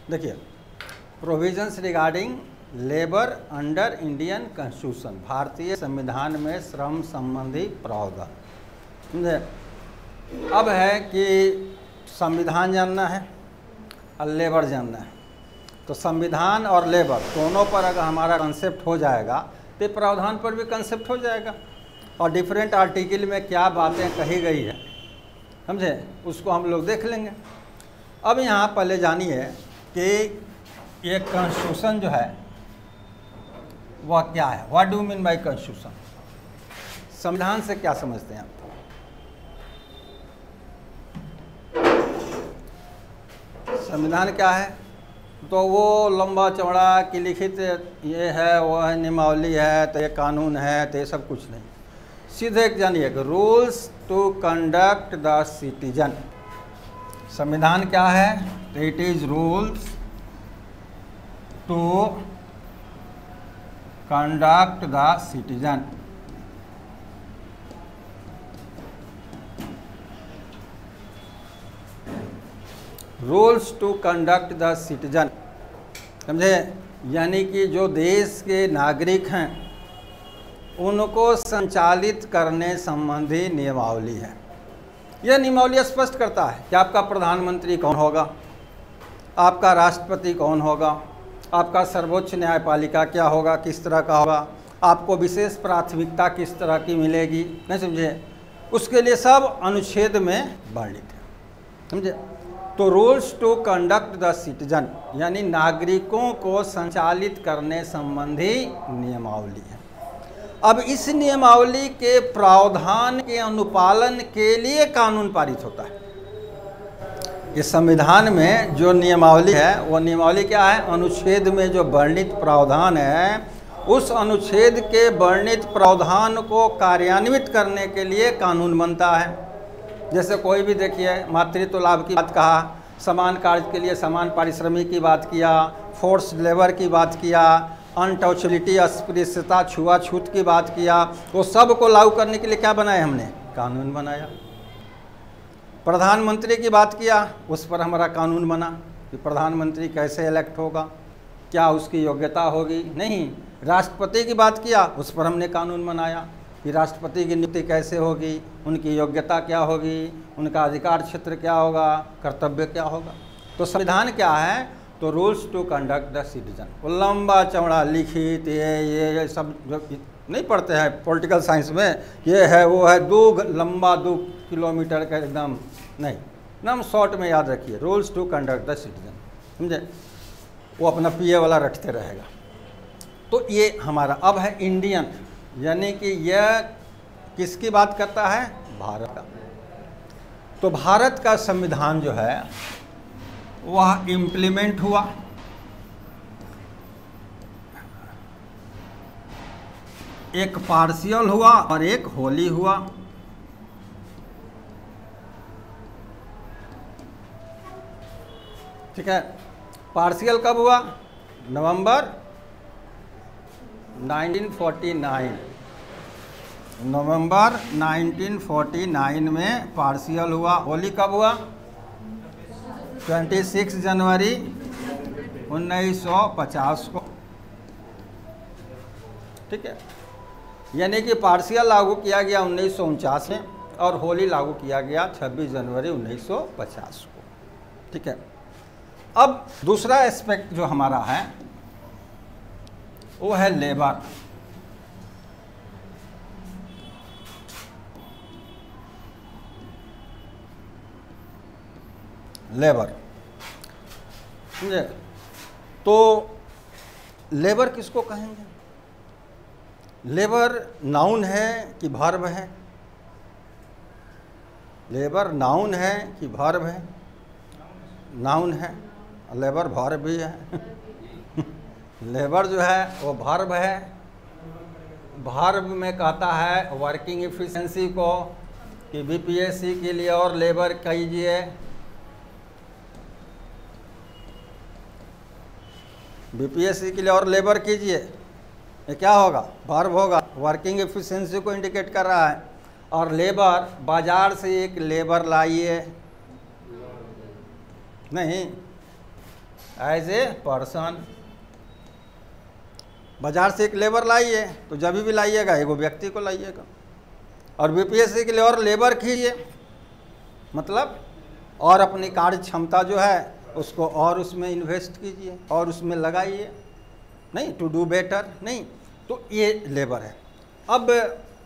देखिए, provisions regarding labour under Indian constitution, भारतीय संविधान में श्रम संबंधी प्रावधान। समझे? अब है कि संविधान जानना है और लेबर जानना है। तो संविधान और लेबर दोनों पर अगर हमारा कंसेप्ट हो जाएगा तो प्रावधान पर भी कंसेप्ट हो जाएगा, और डिफरेंट आर्टिकल में क्या बातें कही गई है, समझे, उसको हम लोग देख लेंगे। अब यहाँ पहले जानिए कि ये कॉन्स्टिट्यूशन जो है वह क्या है। What do mean by constitution? संविधान से क्या समझते हैं आप? संविधान क्या है? तो वो लंबा चौड़ा कि लिखित ये है, वो है, नियमावली है, तो ये कानून है, तो ये सब कुछ नहीं। सीधे जानिए कि rules to conduct the citizen. संविधान क्या है? तो it is rules to conduct the citizen. Rules to conduct the citizen, समझे, यानी कि जो देश के नागरिक हैं उनको संचालित करने संबंधी नियमावली है। यह नियमावली स्पष्ट करता है कि आपका प्रधानमंत्री कौन होगा, आपका राष्ट्रपति कौन होगा, आपका सर्वोच्च न्यायपालिका क्या होगा, किस तरह का होगा, आपको विशेष प्राथमिकता किस तरह की मिलेगी, नहीं समझे, उसके लिए सब अनुच्छेद में वर्णित है, समझे। तो rules to conduct the citizen यानी नागरिकों को संचालित करने संबंधी नियमावली है। अब इस नियमावली के प्रावधान के अनुपालन के लिए कानून पारित होता है। इस संविधान में जो नियमावली है वो नियमावली क्या है? अनुच्छेद में जो वर्णित प्रावधान है उस अनुच्छेद के वर्णित प्रावधान को कार्यान्वित करने के लिए कानून बनता है। जैसे कोई भी देखिए, मातृत्व लाभ की बात कहा, समान कार्य के लिए समान पारिश्रमिक की बात किया, फोर्स लेबर की बात किया, अनटचबिलिटी अस्पृश्यता छुआछूत की बात किया, वो सब को लागू करने के लिए क्या बनाया हमने? कानून बनाया। प्रधानमंत्री की बात किया, उस पर हमारा कानून बना कि प्रधानमंत्री कैसे इलेक्ट होगा, क्या उसकी योग्यता होगी, नहीं। राष्ट्रपति की बात किया, उस पर हमने कानून बनाया कि राष्ट्रपति की नियुक्ति कैसे होगी, उनकी योग्यता क्या होगी, उनका अधिकार क्षेत्र क्या होगा, कर्तव्य क्या होगा। तो संविधान क्या है? तो rules to conduct the citizen. वो लंबा चौड़ा लिखित ये सब जो नहीं पढ़ते हैं पॉलिटिकल साइंस में, ये है वो है, लंबा 2 किलोमीटर का एकदम नहीं, एकदम शॉर्ट में याद रखिए, rules to conduct the citizen, समझे। वो अपना पीए वाला रटते रहेगा। तो ये हमारा अब है इंडियन, यानी कि यह किसकी बात करता है? भारत का। तो भारत का संविधान जो है वह इम्प्लीमेंट हुआ, एक पार्शियल हुआ और एक होली हुआ। ठीक है, पार्शियल कब हुआ? नवंबर 1949, नवंबर 1949 में पार्शियल हुआ। होली कब हुआ? 26 जनवरी 1950 को। ठीक है, यानी कि पार्शियल लागू किया गया 1949 में और होली लागू किया गया 26 जनवरी 1950 को। ठीक है, अब दूसरा एस्पेक्ट जो हमारा है वो है लेबर। लेबर, समझे। तो लेबर किसको कहेंगे? लेबर नाउन है कि वर्ब है? लेबर नाउन है कि वर्ब है? नाउन है, लेबर वर्ब भी है। लेबर जो है वो वर्ब है। वर्ब में कहता है वर्किंग एफिशिएंसी को कि बीपीएससी के लिए और लेबर कीजिए, बीपीएससी के लिए और लेबर कीजिए, ये क्या होगा? वर्ब होगा, वर्किंग एफिशिएंसी को इंडिकेट कर रहा है। और लेबर, बाजार से एक लेबर लाइए, नहीं, एज ए पर्सन। बाजार से एक लेबर लाइए तो जब भी लाइएगा एगो व्यक्ति को लाइएगा, और बीपीएससी के लिए और लेबर कीजिए, मतलब और अपनी कार्य क्षमता जो है उसको और उसमें इन्वेस्ट कीजिए और उसमें लगाइए, नहीं टू डू बेटर, नहीं तो ये लेबर है। अब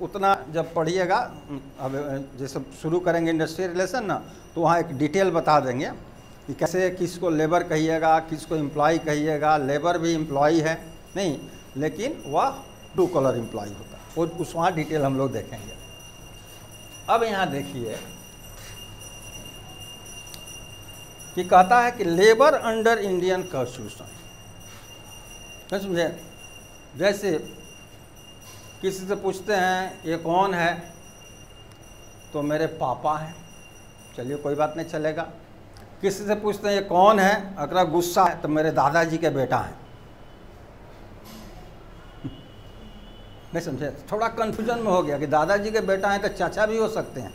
उतना जब पढ़िएगा, अब जैसे शुरू करेंगे इंडस्ट्रियल रिलेशन ना, तो वहाँ एक डिटेल बता देंगे कि कैसे किसको लेबर कहिएगा, किसको एम्प्लॉय कहिएगा। लेबर भी एम्प्लॉय है नहीं, लेकिन वह ब्लू कॉलर एम्प्लॉय होता है, वो उस वहाँ डिटेल हम लोग देखेंगे। अब यहाँ देखिए कि कहता है कि लेबर अंडर इंडियन कॉन्स्टिट्यूशन, समझे। जैसे किसी से पूछते हैं ये कौन है, तो मेरे पापा हैं, चलिए कोई बात नहीं चलेगा। किसी से पूछते हैं ये कौन है, अगर गुस्सा है तो मेरे दादाजी के बेटा हैं। नहीं समझे, थोड़ा कन्फ्यूजन में हो गया कि दादाजी के बेटा हैं तो चाचा भी हो सकते हैं,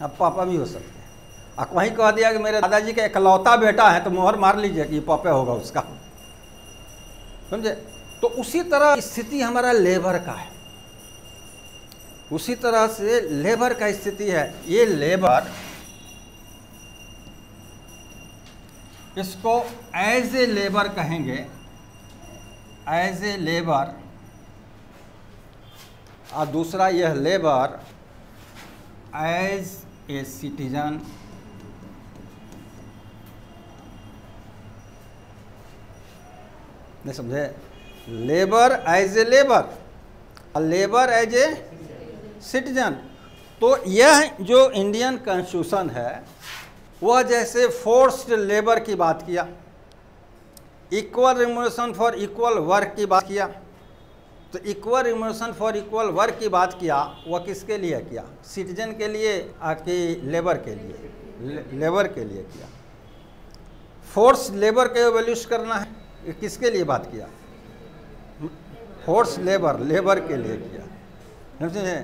अब पापा भी हो सकते हैं। अब वहीं कह दिया कि मेरे दादाजी का इकलौता बेटा है, तो मोहर मार लीजिए कि पापा होगा उसका, समझे। तो उसी तरह स्थिति हमारा लेबर का है, उसी तरह से लेबर का स्थिति है। ये लेबर, इसको एज ए लेबर कहेंगे, एज ए लेबर, और दूसरा यह लेबर एज ए सिटीजन, नहीं समझे। Labour as a labour, labour as a citizen. तो यह जो इंडियन कॉन्स्टिट्यूशन है वह जैसे फोर्स्ड लेबर की बात किया, equal remuneration for equal work की बात किया, तो equal remuneration for equal work की बात किया, वह किसके लिए किया, सिटीजन के लिए कि लेबर के लिए, लेबर के लिए किया। फोर्स लेबर के एवोल्यूश करना है, ये किसके लिए बात किया, फोर्स लेबर, लेबर के लिए किया, समझे।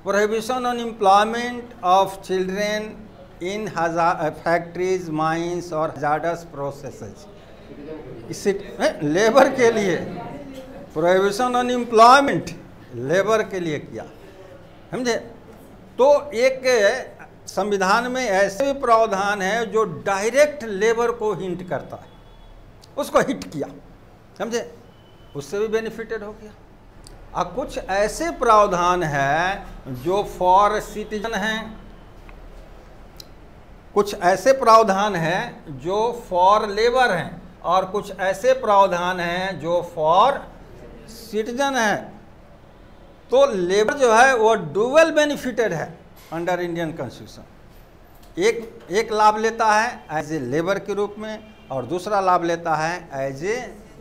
Prohibition on employment of children in factories, mines और हजार्डस प्रोसेसेस, लेबर के लिए। प्रोहिबिशन ऑन एम्प्लॉयमेंट लेबर के लिए किया, समझे। तो एक संविधान में ऐसे भी प्रावधान है जो डायरेक्ट लेबर को हिंट करता है, उसको हिट किया, समझे, उससे भी बेनिफिटेड हो गया। अब कुछ ऐसे प्रावधान हैं जो फॉर सिटीजन हैं, कुछ ऐसे प्रावधान हैं जो फॉर लेबर हैं, और कुछ ऐसे प्रावधान हैं जो फॉर सिटीजन है। तो लेबर जो है वो डुअल बेनिफिटेड है अंडर इंडियन कॉन्स्टिट्यूशन। एक लाभ लेता है एज ए लेबर के रूप में, और दूसरा लाभ लेता है एज ए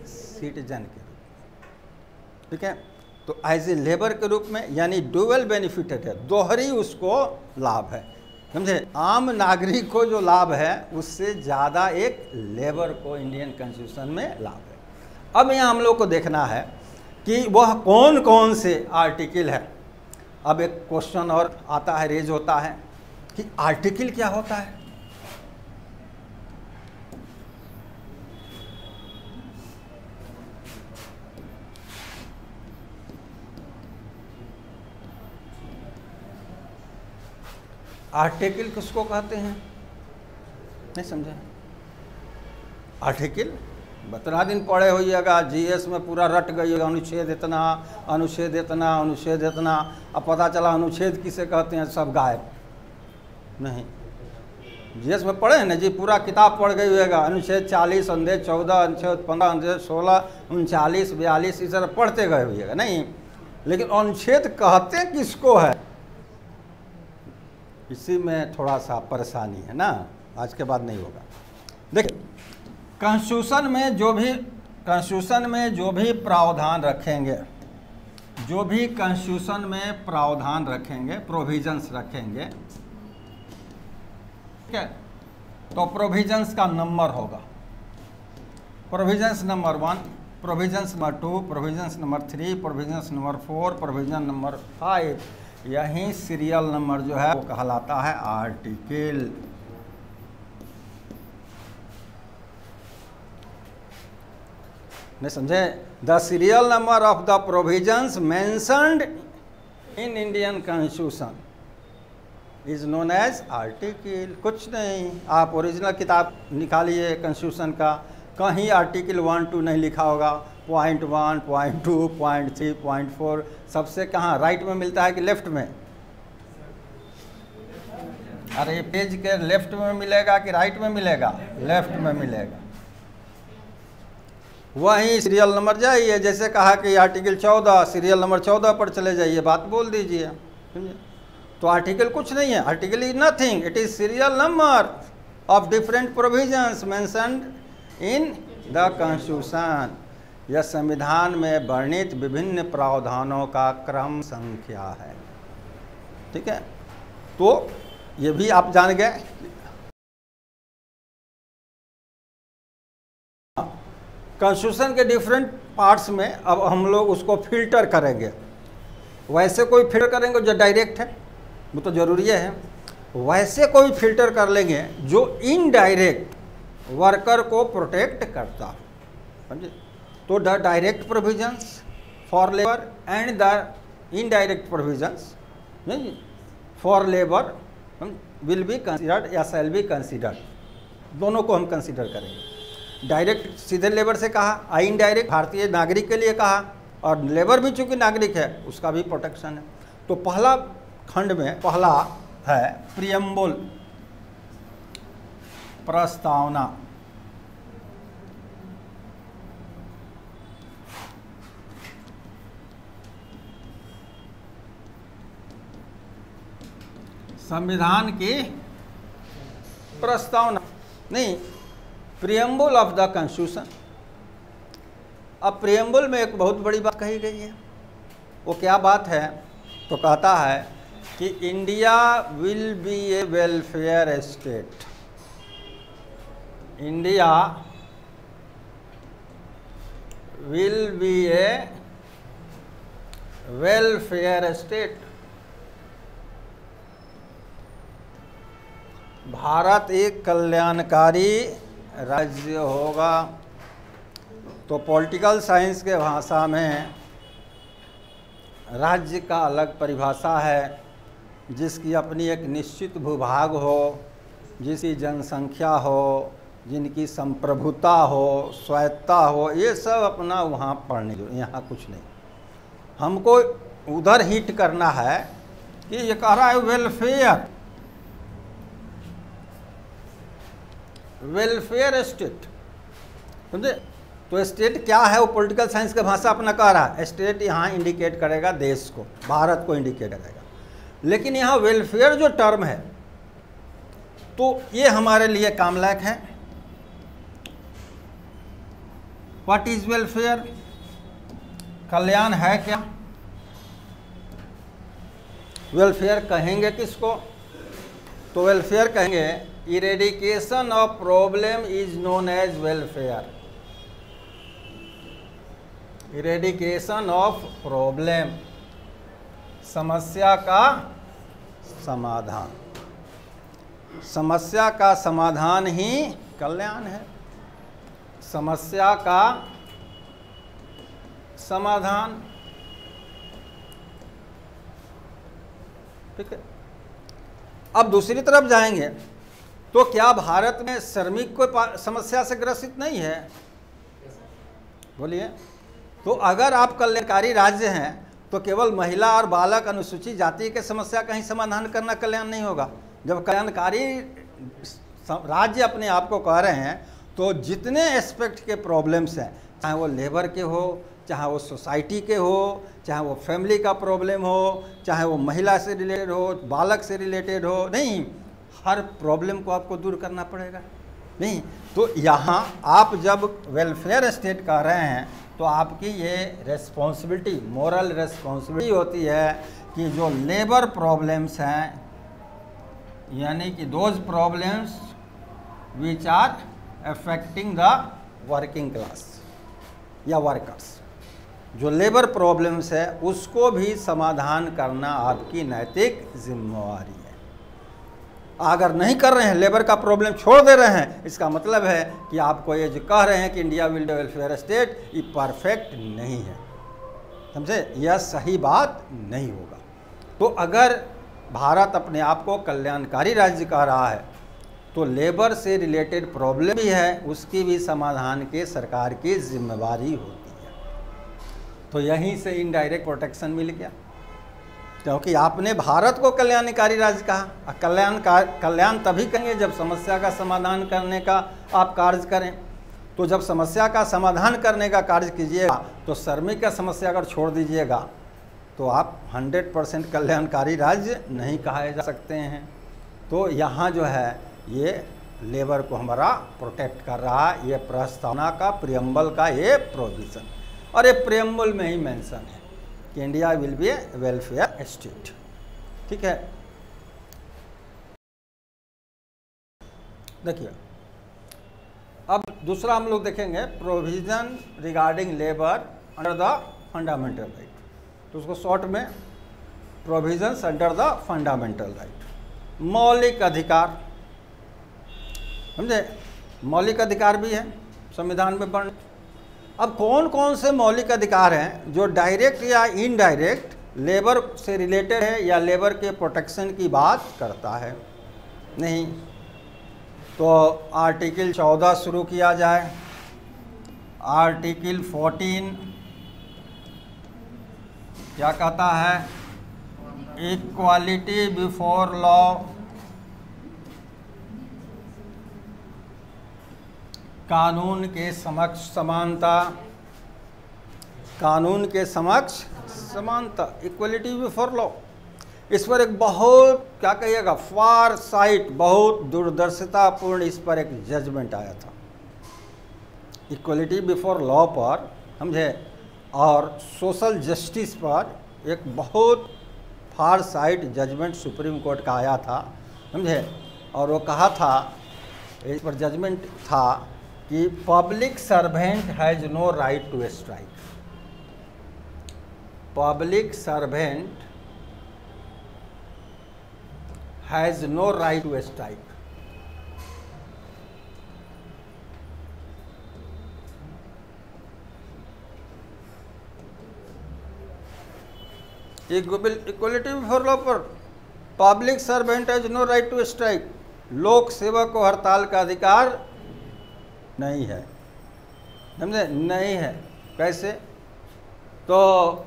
सिटीजन के रूप में, ठीक है। तो एज ए लेबर के रूप में यानी डुअल बेनिफिटेड है, दोहरी उसको लाभ है, समझे। आम नागरिक को जो लाभ है उससे ज़्यादा एक लेबर को इंडियन कॉन्स्टिट्यूशन में लाभ है। अब यहाँ हम लोग को देखना है कि वह कौन कौन से आर्टिकल है। अब एक क्वेश्चन और आता है, रेज होता है कि आर्टिकल क्या होता है। आर्टिकल किसको कहते हैं, नहीं समझे। आर्टिकल बतना दिन पढ़े होइएगा, जीएस में पूरा रट गइएगा, अनुच्छेद इतना, अनुच्छेद इतना, अनुच्छेद इतना। अब पता चला अनुच्छेद किसे कहते हैं, सब गायब। नहीं, जीएस में पढ़े हैं ना जी, पूरा किताब पढ़ गई होगा, अनुच्छेद 40, अनुच्छेद 14, अनुच्छेद 15, अनुच्छेद 16, 39, 42, इस तरह पढ़ते गए होइएगा, नहीं। लेकिन अनुच्छेद कहते किसको है, इसी में थोड़ा सा परेशानी है ना, आज के बाद नहीं होगा। देखिए, कॉन्स्टिट्यूशन में जो भी प्रावधान रखेंगे, जो भी कॉन्स्टिट्यूशन में प्रावधान रखेंगे, प्रोविजंस रखेंगे, ठीक है, तो प्रोविजंस का नंबर होगा, provisions number 1, provisions number 2, provisions number 3, provisions number 4, provision number 5। यही सीरियल नंबर जो है वो कहलाता है आर्टिकल। नहीं समझे? The serial number of the provisions mentioned in Indian constitution is known as article. कुछ नहीं, आप ओरिजिनल किताब निकालिए कॉन्स्टिट्यूशन का, कहीं आर्टिकल 1, 2 नहीं लिखा होगा। पॉइंट 1, पॉइंट 2, पॉइंट 3, पॉइंट 4 सबसे कहाँ राइट में मिलता है कि लेफ्ट में? अरे पेज के लेफ्ट में मिलेगा कि राइट में मिलेगा? लेफ्ट में मिलेगा। वहीं सीरियल नंबर जाइए, जैसे कहा कि आर्टिकल 14, सीरियल नंबर 14 पर चले जाइए, बात बोल दीजिए, समझे? तो आर्टिकल कुछ नहीं है, article is nothing, it is serial number of different provisions mentioned in the constitution. यह संविधान में वर्णित विभिन्न प्रावधानों का क्रम संख्या है। ठीक है, तो ये भी आप जान गए। कॉन्स्टिट्यूशन के डिफरेंट पार्ट्स में अब हम लोग उसको फिल्टर करेंगे। वैसे कोई फिल्टर करेंगे जो डायरेक्ट है, वो तो जरूरी है। वैसे कोई फिल्टर कर लेंगे जो इनडायरेक्ट वर्कर को प्रोटेक्ट करता है, समझे? तो the direct provisions for labour and the indirect provisions for labour will be considered या शैल बी कंसिडर्ड, दोनों को हम कंसिडर करेंगे। डायरेक्ट सीधे लेबर से कहा, इनडायरेक्ट भारतीय नागरिक के लिए कहा, और लेबर भी चूंकि नागरिक है उसका भी प्रोटेक्शन है। तो पहला खंड में पहला है प्रियम्बल, प्रस्तावना। संविधान की प्रस्तावना नहीं, प्रियम्बल ऑफ द कॉन्स्टिट्यूशन। अब प्रियम्बल में एक बहुत बड़ी बात कही गई है। वो क्या बात है? तो कहता है कि India will be A welfare state. India will be A welfare state. Bharat एक कल्याणकारी राज्य होगा। तो पॉलिटिकल साइंस के भाषा में राज्य का अलग परिभाषा है, जिसकी अपनी एक निश्चित भूभाग हो, जिसकी जनसंख्या हो, जिनकी संप्रभुता हो, स्वायत्ता हो, ये सब अपना वहाँ पढ़ने जो, यहाँ कुछ नहीं। हमको उधर हिट करना है कि ये कह रहा है वेलफेयर, वेलफेयर स्टेट, समझे? तो स्टेट क्या है? वो पॉलिटिकल साइंस का भाषा अपना कह रहा है। स्टेट यहाँ इंडिकेट करेगा देश को, भारत को इंडिकेट करेगा। लेकिन यहाँ वेलफेयर जो टर्म है, तो ये हमारे लिए काम लायक है। What is welfare? कल्याण है क्या? वेलफेयर कहेंगे किसको? तो वेलफेयर कहेंगे eradication of problem is known as welfare. Eradication of problem, समस्या का समाधान। समस्या का समाधान ही कल्याण है। समस्या का समाधान, ठीक है। अब दूसरी तरफ जाएंगे तो क्या भारत में श्रमिक कोई समस्या से ग्रसित नहीं है? बोलिए। तो अगर आप कल्याणकारी राज्य हैं तो केवल महिला और बालक अनुसूचित जाति के समस्या का ही समाधान करना कल्याण नहीं होगा। जब कल्याणकारी राज्य अपने आप को कह रहे हैं तो जितने एस्पेक्ट के प्रॉब्लम्स हैं, चाहे वो लेबर के हो, चाहे वो सोसाइटी के हो, चाहे वो फैमिली का प्रॉब्लम हो, चाहे वो महिला से रिलेटेड हो, बालक से रिलेटेड हो, नहीं, हर प्रॉब्लम को आपको दूर करना पड़ेगा। नहीं तो यहाँ आप जब वेलफेयर स्टेट कह रहे हैं तो आपकी ये रेस्पॉन्सिबिलिटी, मोरल रेस्पॉन्सिबिलिटी होती है कि जो लेबर प्रॉब्लम्स हैं, यानी कि those problems which are affecting the working class या वर्कर्स, जो लेबर प्रॉब्लम्स है उसको भी समाधान करना आपकी नैतिक जिम्मेवारी है। अगर नहीं कर रहे हैं, लेबर का प्रॉब्लम छोड़ दे रहे हैं, इसका मतलब है कि आपको ये जो कह रहे हैं कि India will be welfare state, ये परफेक्ट नहीं है। समझे, यह सही बात नहीं होगा। तो अगर भारत अपने आप को कल्याणकारी राज्य कह रहा है तो लेबर से रिलेटेड प्रॉब्लम भी है, उसकी भी समाधान के सरकार की जिम्मेवारी होती है। तो यहीं से इनडायरेक्ट प्रोटेक्शन मिल गया, क्योंकि आपने भारत को कल्याणकारी राज्य कहा। कल्याण तभी करेंगे जब समस्या का समाधान करने का आप कार्य करें। तो जब समस्या का समाधान करने का कार्य कीजिएगा तो श्रमिक का समस्या अगर छोड़ दीजिएगा तो आप 100% कल्याणकारी राज्य नहीं कहे जा सकते हैं। तो यहाँ जो है ये लेबर को हमारा प्रोटेक्ट कर रहा है, ये प्रस्तावना का प्रियम्बल का ये प्रोविज़न, और ये प्रियम्बल में ही मेंशन है कि India will be A welfare state. ठीक है, देखिए अब दूसरा हम लोग देखेंगे provision regarding labour under the fundamental right. तो उसको शॉर्ट में provisions under the fundamental right. मौलिक अधिकार, समझे, मौलिक अधिकार भी है संविधान में वर्ण। अब कौन कौन से मौलिक अधिकार हैं जो डायरेक्ट या इनडायरेक्ट लेबर से रिलेटेड है या लेबर के प्रोटेक्शन की बात करता है? नहीं। तो आर्टिकल 14 शुरू किया जाए। आर्टिकल 14 क्या कहता है? इक्वालिटी बिफोर लॉ, कानून के समक्ष समानता, कानून के समक्ष समानता, इक्वलिटी बिफोर लॉ। इस पर एक बहुत क्या कहिएगा फार साइट, बहुत दूरदर्शितापूर्ण इस पर एक जजमेंट आया था इक्वलिटी बिफोर लॉ पर, समझे, और सोशल जस्टिस पर एक बहुत फार साइट जजमेंट सुप्रीम कोर्ट का आया था, समझे। और वो कहा था, इस पर जजमेंट था कि public servant has no right to strike. Public servant has no right to strike. Equality before law पर public servant has no right to strike. लोक सेवक को हड़ताल का अधिकार नहीं है, समझे, नहीं है। कैसे? तो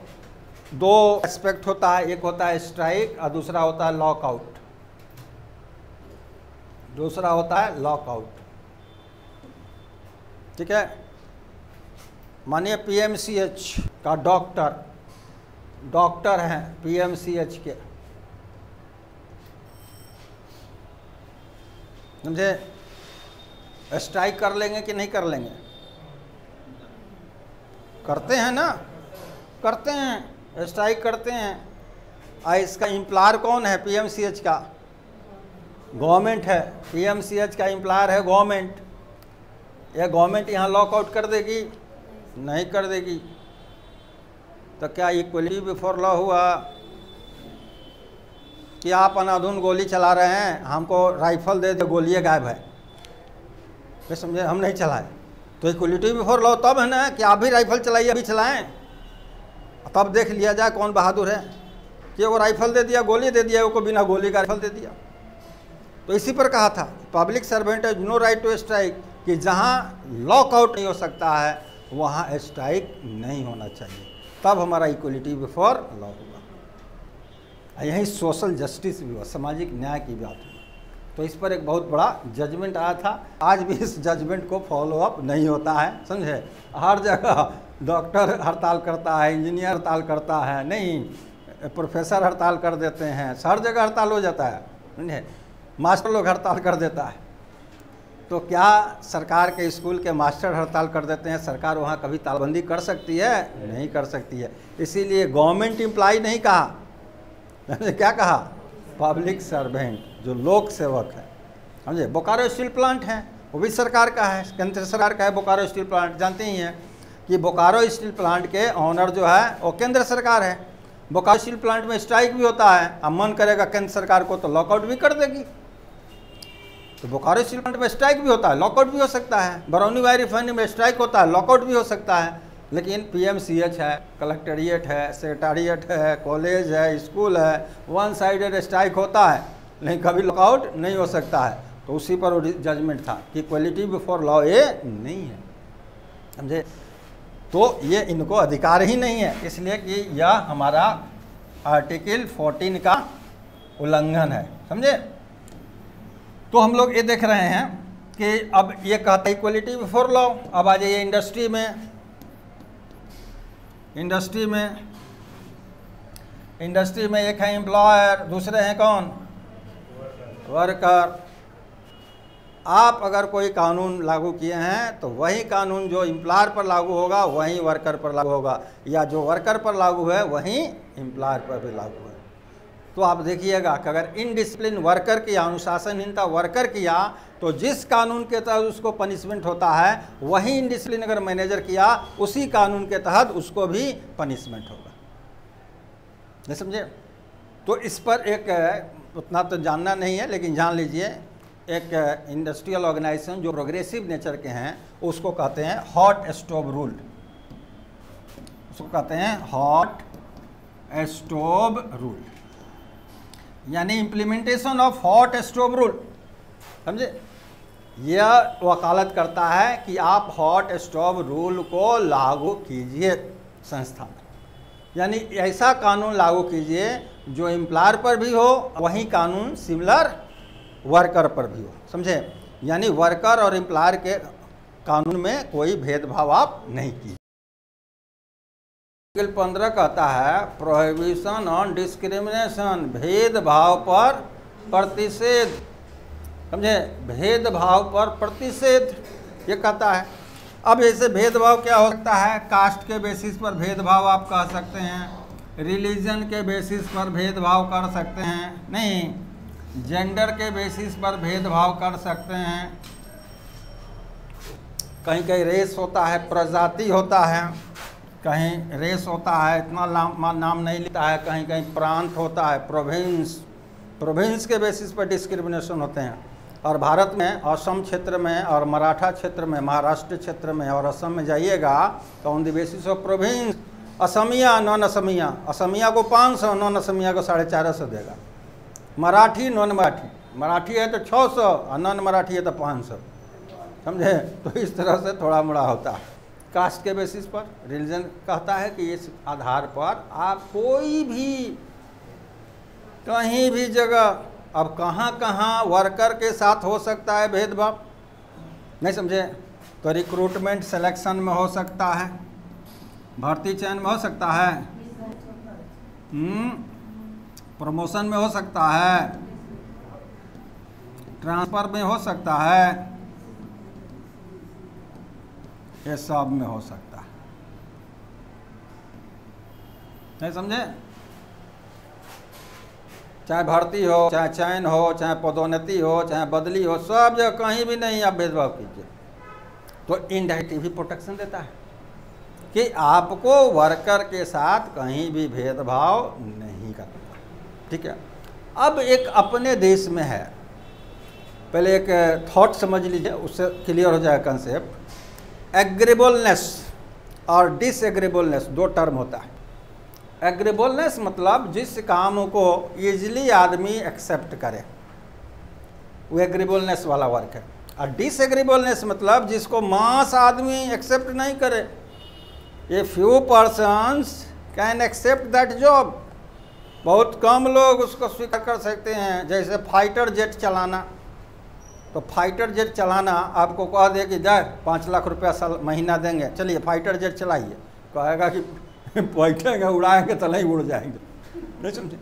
दो एस्पेक्ट होता है, एक होता है स्ट्राइक और दूसरा होता है लॉकआउट। दूसरा होता है लॉकआउट, ठीक है। मानिए पीएमसीएच का डॉक्टर हैं पीएमसीएच के, समझे, स्ट्राइक कर लेंगे कि नहीं कर लेंगे? करते हैं ना, करते हैं, स्ट्राइक करते हैं। इसका एम्प्लॉयर कौन है? पीएमसीएच का गवर्नमेंट है। पीएमसीएच का एम्प्लॉयर है गवर्नमेंट। यह गवर्नमेंट यहाँ लॉकआउट कर देगी? नहीं कर देगी। तो क्या इक्वलिटी बिफोर लॉ हुआ कि आप अनाधुन गोली चला रहे हैं, हमको राइफल दे दे, गोली गायब है, ये समझे, हम नहीं चलाए? तो इक्वलिटी बिफोर लॉ तब है ना कि आप भी राइफल चलाइए, अभी चलाएं, तब देख लिया जाए कौन बहादुर है कि वो राइफल दे दिया, गोली दे दिया, वो बिना गोली का राइफल दे दिया। तो इसी पर कहा था public servant has no right to strike, कि जहाँ लॉकआउट नहीं हो सकता है वहाँ स्ट्राइक नहीं होना चाहिए, तब हमारा इक्वलिटी बिफोर लॉ होगा। यही सोशल जस्टिस भी हुआ, सामाजिक न्याय की बात हुई। तो इस पर एक बहुत बड़ा जजमेंट आया था। आज भी इस जजमेंट को फॉलो अप नहीं होता है, समझे। हर जगह डॉक्टर हड़ताल करता है, इंजीनियर हड़ताल करता है, नहीं, प्रोफेसर हड़ताल कर देते हैं, हर जगह हड़ताल हो जाता है, समझे, मास्टर लोग हड़ताल कर देता है। तो क्या सरकार के स्कूल के मास्टर हड़ताल कर देते हैं, सरकार वहाँ कभी तालबंदी कर सकती है? नहीं कर सकती है। इसीलिए गवर्नमेंट एम्प्लॉय नहीं कहा, क्या कहा? पब्लिक सर्वेंट, जो लोक सेवक है, समझे। बोकारो स्टील प्लांट है, वो भी सरकार का है, केंद्र सरकार का है। बोकारो स्टील प्लांट जानते ही हैं कि बोकारो स्टील प्लांट के ऑनर जो है वो केंद्र सरकार है। बोकारो स्टील प्लांट में स्ट्राइक भी होता है, अब मन करेगा केंद्र सरकार को तो लॉकआउट भी कर देगी, तो बोकारो स्टील प्लांट में स्ट्राइक भी होता है, लॉकआउट भी हो सकता है, बरौनी वायर रिफाइनरी में स्ट्राइक होता है, लॉकआउट भी हो सकता है। लेकिन पीएमसीएच है, कलेक्ट्रेट है, सेक्रेटारिएट है, कॉलेज है, स्कूल है, वन साइडेड स्ट्राइक होता है, लेकिन कभी लॉकआउट नहीं हो सकता है। तो उसी पर जजमेंट था कि इक्वलिटी बिफोर लॉ ये नहीं है, समझे। तो ये इनको अधिकार ही नहीं है, इसलिए कि यह हमारा आर्टिकल 14 का उल्लंघन है, समझे। तो हम लोग ये देख रहे हैं कि अब ये कहता है इक्वलिटी बिफोर लॉ। अब आ जाइए इंडस्ट्री में। इंडस्ट्री में एक है एम्प्लॉयर, दूसरे हैं कौन, वर्कर। आप अगर कोई कानून लागू किए हैं तो वही कानून जो एम्प्लॉयर पर लागू होगा वही वर्कर पर लागू होगा, या जो वर्कर पर लागू है वही एम्प्लॉयर पर भी लागू है। तो आप देखिएगा कि अगर इनडिसिप्लिन वर्कर किया, अनुशासनहीनता वर्कर किया, तो जिस कानून के तहत उसको पनिशमेंट होता है वही इनडिसिप्लिन अगर मैनेजर किया उसी कानून के तहत उसको भी पनिशमेंट होगा, नहीं समझे। तो इस पर एक उतना तो जानना नहीं है, लेकिन जान लीजिए एक इंडस्ट्रियल ऑर्गेनाइजेशन जो प्रोग्रेसिव नेचर के हैं उसको कहते हैं हॉट स्टोव रूल, उसको कहते हैं हॉट स्टोव रूल, यानी implementation of hot stove rule, समझे। यह वकालत करता है कि आप हॉट स्टोव रूल को लागू कीजिए संस्था में, यानी ऐसा कानून लागू कीजिए जो एम्प्लॉयर पर भी हो, वही कानून सिमिलर वर्कर पर भी हो, समझे। यानी वर्कर और एम्प्लॉयर के कानून में कोई भेदभाव आप नहीं कीजिए। आर्टिकल 15 कहता है प्रोहिबिशन ऑन डिस्क्रिमिनेशन, भेदभाव पर प्रतिषेध, समझे, भेदभाव पर प्रतिषेध ये कहता है। अब ऐसे भेदभाव क्या हो सकता है, कास्ट के बेसिस पर भेदभाव आप कह सकते हैं, रिलीजन के बेसिस पर भेदभाव कर सकते हैं, नहीं, जेंडर के बेसिस पर भेदभाव कर सकते हैं, कहीं कहीं रेस होता है, प्रजाति होता है, कहीं रेस होता है, इतना नाम नहीं लेता है, कहीं कहीं प्रांत होता है, प्रोविंस के बेसिस पर डिस्क्रिमिनेशन होते हैं। और भारत में असम क्षेत्र में और मराठा क्षेत्र में, महाराष्ट्र क्षेत्र में और असम में जाइएगा तो on the basis of province, Asamiya non Asamiya, Asamiya को 500, नॉन असमिया को 450 देगा, मराठी नॉन मराठी, मराठी है तो 600 और नॉन मराठी है तो 500, समझे। तो इस तरह से थोड़ा मोड़ा होता है। कास्ट के बेसिस पर, रिलीजन कहता है कि इस आधार पर आप कोई भी कहीं भी जगह, अब कहाँ कहाँ वर्कर के साथ हो सकता है भेदभाव, नहीं समझे। तो रिक्रूटमेंट सिलेक्शन में हो सकता है, भर्ती चयन में हो सकता है, प्रमोशन में हो सकता है, ट्रांसफर में हो सकता है, ये सब में हो सकता है, नहीं समझे। चाहे भर्ती हो, चाहे चयन हो, चाहे पदोन्नति हो, चाहे बदली हो, सब जगह कहीं भी नहीं आप भेदभाव कीजिए। तो इनडायरेक्ट भी प्रोटेक्शन देता है कि आपको वर्कर के साथ कहीं भी भेदभाव नहीं करना, ठीक है। अब एक अपने देश में है, पहले एक थॉट समझ लीजिए, उससे क्लियर हो जाएगा कंसेप्ट। एग्रीबलनेस और डिसएग्रीबलनेस दो टर्म होता है। एग्रीबलनेस मतलब जिस काम को ईजिली आदमी एक्सेप्ट करे, वो एग्रीबलनेस वाला वर्क है। और डिसएग्रीबलनेस मतलब जिसको मास आदमी एक्सेप्ट नहीं करे, a few persons can accept that job, बहुत कम लोग उसको स्वीकार कर सकते हैं। जैसे फाइटर जेट चलाना, तो फाइटर जेट चलाना आपको कह दे कि जाए 5 लाख रुपया साल महीना देंगे, चलिए फाइटर जेट चलाइए, कहेगा कि बैठेंगे उड़ाएंगे तो नहीं उड़ जाएंगे, नहीं समझे।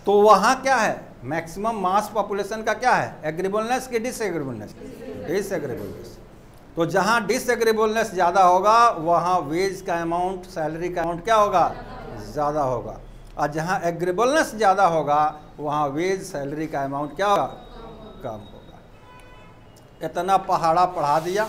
तो वहाँ क्या है, मैक्सिमम मास पॉपुलेशन का क्या है, एग्रीबलनेस की डिसएग्रीबलनेस, डिसएग्रीबलनेस। तो जहाँ डिसएग्रीबलनेस ज़्यादा होगा वहाँ वेज का अमाउंट, सैलरी का अमाउंट क्या होगा, ज़्यादा होगा। और जहाँ एग्रीबलनेस ज़्यादा होगा वहाँ वेज सैलरी का अमाउंट क्या होगा, कम होगा। इतना पहाड़ा पढ़ा दिया,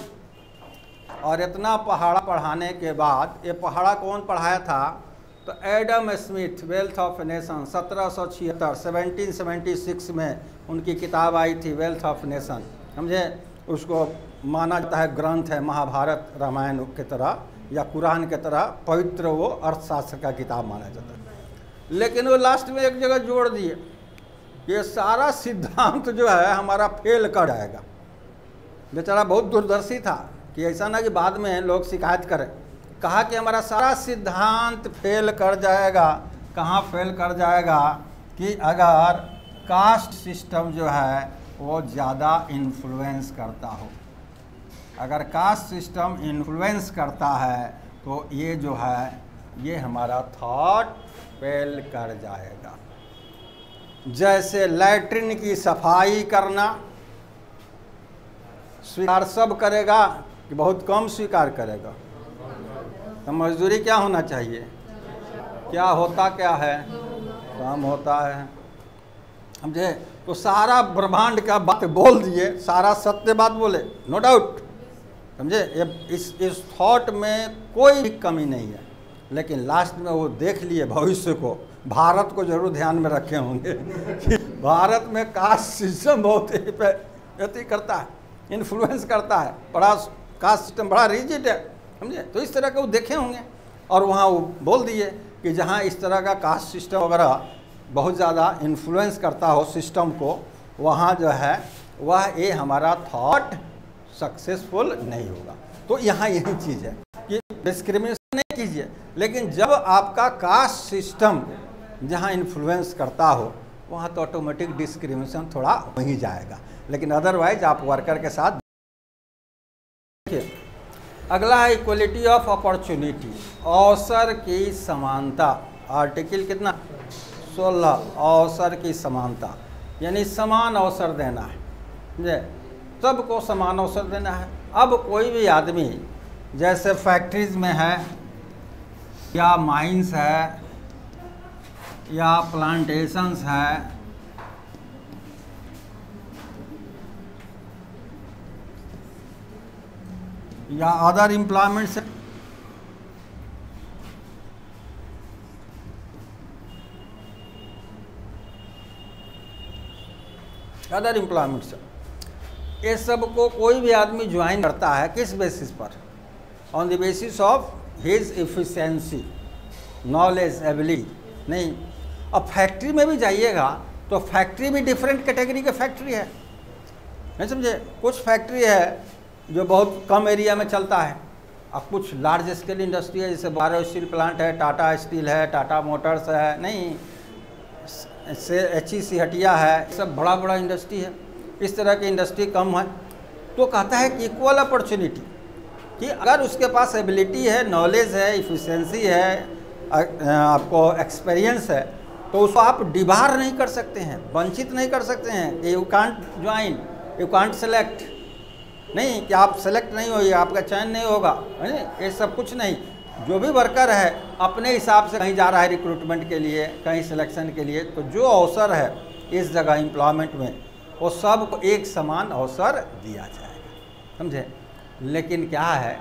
और इतना पहाड़ा पढ़ाने के बाद, ये पहाड़ा कौन पढ़ाया था, तो Adam Smith, wealth of nation, 1776 1776 में उनकी किताब आई थी वेल्थ ऑफ नेशन। समझे। उसको माना जाता है ग्रंथ है, महाभारत रामायण की तरह या कुरान की तरह पवित्र वो अर्थशास्त्र का किताब माना जाता है। लेकिन वो लास्ट में एक जगह जोड़ दिए, ये सारा सिद्धांत जो है हमारा फेल कर जाएगा। बेचारा बहुत दूरदर्शी था कि ऐसा ना कि बाद में लोग शिकायत करें। कहा कि हमारा सारा सिद्धांत फेल कर जाएगा। कहाँ फेल कर जाएगा कि अगर कास्ट सिस्टम जो है वो ज़्यादा इन्फ्लुएंस करता हो। अगर कास्ट सिस्टम इन्फ्लुएंस करता है तो ये जो है ये हमारा थॉट फेल कर जाएगा। जैसे लैट्रिन की सफाई करना स्वीकार सब करेगा कि बहुत कम स्वीकार करेगा। तो मजदूरी क्या होना चाहिए, क्या होता क्या है, काम होता है। समझे। तो सारा ब्रह्मांड का बात बोल दिए, सारा सत्य बात बोले, नो डाउट। समझे। इस थॉट में कोई भी कमी नहीं है। लेकिन लास्ट में वो देख लिए भविष्य को, भारत को जरूर ध्यान में रखे होंगे कि भारत में कास्ट सिस्टम बहुत ही करता है, इन्फ्लुएंस करता है, बड़ा कास्ट सिस्टम बड़ा रिजिड है। समझे। तो इस तरह के वो देखे होंगे और वहाँ वो बोल दिए कि जहाँ इस तरह का कास्ट सिस्टम वगैरह बहुत ज़्यादा इन्फ्लुएंस करता हो सिस्टम को, वहाँ जो है वह ये हमारा थॉट सक्सेसफुल नहीं होगा। तो यहाँ यही चीज़ है कि डिस्क्रिमिनेशन नहीं कीजिए, लेकिन जब आपका कास्ट सिस्टम जहाँ इन्फ्लुएंस करता हो वहाँ तो ऑटोमेटिक डिस्क्रिमिनेशन थोड़ा हो ही जाएगा। लेकिन अदरवाइज आप वर्कर के साथ। अगला है इक्वलिटी ऑफ अपॉर्चुनिटी, अवसर की समानता। आर्टिकल कितना 16, अवसर की समानता यानी समान अवसर देना है। समझे। सबको समान अवसर देना है। अब कोई भी आदमी जैसे फैक्ट्रीज में है या माइंस है या प्लांटेशंस है या अदर एम्प्लॉयमेंट्स, अदर एम्प्लॉयमेंट्स, ये सब को कोई भी आदमी ज्वाइन करता है किस बेसिस पर, on the basis of his efficiency, knowledge, ability. नहीं, अब फैक्ट्री में भी जाइएगा तो फैक्ट्री भी डिफरेंट कैटेगरी के फैक्ट्री है, नहीं समझे। कुछ फैक्ट्री है जो बहुत कम एरिया में चलता है, अब कुछ लार्ज स्केल इंडस्ट्री है, जैसे बारो स्टील प्लांट है, टाटा स्टील है, टाटा मोटर्स है, नहीं से HEC हटिया है, सब बड़ा बड़ा इंडस्ट्री है। इस तरह की इंडस्ट्री कम है। तो कहता है कि इक्वल अपॉर्चुनिटी, कि अगर उसके पास एबिलिटी है, नॉलेज है, इफिशिएंसी है, आपको एक्सपीरियंस है, तो उसको आप डिबार नहीं कर सकते हैं, वंचित नहीं कर सकते हैं कि you can't join, you can't select, नहीं कि आप सेलेक्ट नहीं होइए, आपका चयन नहीं होगा, है ये सब कुछ नहीं। जो भी वर्कर है अपने हिसाब से कहीं जा रहा है रिक्रूटमेंट के लिए, कहीं सिलेक्शन के लिए, तो जो अवसर है इस जगह एम्प्लॉयमेंट में वो सबको एक समान अवसर दिया जाएगा। समझे। लेकिन क्या है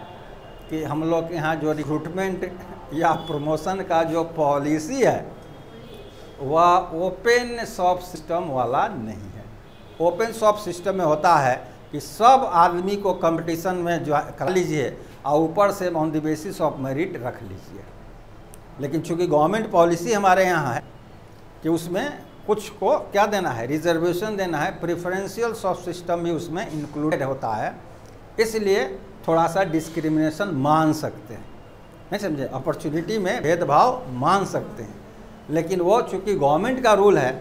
कि हम लोग के यहाँ जो रिक्रूटमेंट या प्रमोशन का जो पॉलिसी है वह ओपन शॉप सिस्टम वाला नहीं है। ओपन शॉप सिस्टम में होता है कि सब आदमी को कंपटीशन में जो कर लीजिए और ऊपर से on the basis of merit रख लीजिए। लेकिन चूँकि गवर्नमेंट पॉलिसी हमारे यहाँ है कि उसमें कुछ को क्या देना है, रिजर्वेशन देना है, प्रेफरेंशियल शॉप सिस्टम भी उसमें इंक्लूडेड होता है, इसलिए थोड़ा सा डिस्क्रिमिनेशन मान सकते हैं, नहीं समझे। अपॉर्चुनिटी में भेदभाव मान सकते हैं, लेकिन वो चूँकि गवर्नमेंट का रूल है,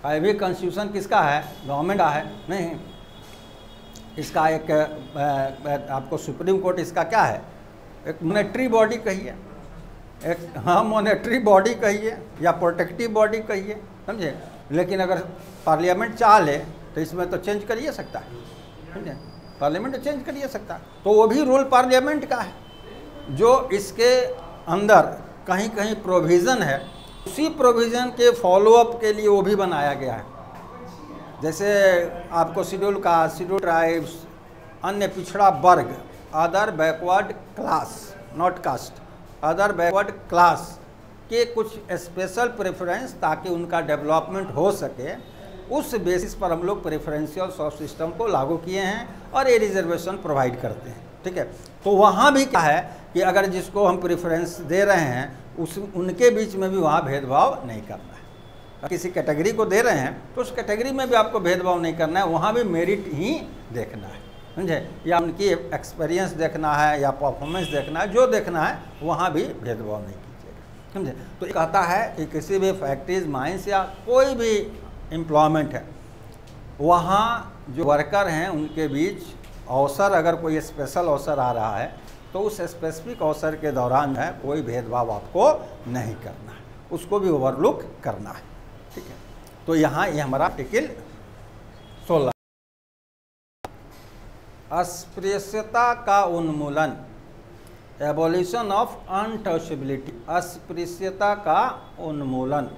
अभी कॉन्स्टिट्यूशन किसका है, गवर्नमेंट का है, नहीं इसका एक आपको सुप्रीम कोर्ट इसका क्या है, एक मॉनेटरी बॉडी कहिए, एक हाँ मॉनेटरी बॉडी कहिए या प्रोटेक्टिव बॉडी कहिए, समझे। लेकिन अगर पार्लियामेंट चाह ले तो इसमें तो चेंज करिए सकता है, समझे। पार्लियामेंट तो चेंज करिए सकता है, तो वो भी रूल पार्लियामेंट का है, जो इसके अंदर कहीं कहीं प्रोविज़न है, उसी प्रोविज़न के फॉलोअप के लिए वो भी बनाया गया है। जैसे आपको शेड्यूल कास्ट, शेड्यूल ट्राइब्स, अन्य पिछड़ा वर्ग, other backward class, not caste, other backward class के कुछ स्पेशल प्रेफरेंस ताकि उनका डेवलपमेंट हो सके, उस बेसिस पर हम लोग प्रेफरेंशियल सब सिस्टम को लागू किए हैं और ये रिजर्वेशन प्रोवाइड करते हैं। ठीक है, तो वहाँ भी क्या है कि अगर जिसको हम प्रेफरेंस दे रहे हैं उनके बीच में भी वहाँ भेदभाव नहीं करना है। किसी कैटेगरी को दे रहे हैं तो उस कैटेगरी में भी आपको भेदभाव नहीं करना है, वहाँ भी मेरिट ही देखना है, समझे, या उनकी एक्सपीरियंस देखना है या परफॉर्मेंस देखना है, जो देखना है वहाँ भी भेदभाव नहीं कीजिएगा, समझे। तो कहता है कि किसी भी फैक्ट्रीज, माइंस या कोई भी एम्प्लॉयमेंट है, वहाँ जो वर्कर हैं उनके बीच अवसर, अगर कोई स्पेशल अवसर आ रहा है तो उस स्पेसिफिक अवसर के दौरान है कोई भेदभाव आपको नहीं करना है, उसको भी ओवरलुक करना है। ठीक है, तो यहाँ ये हमारा आर्टिकल 16 अस्पृश्यता का उन्मूलन, एबोलिशन ऑफ अनटचेबिलिटी, अस्पृश्यता का उन्मूलन,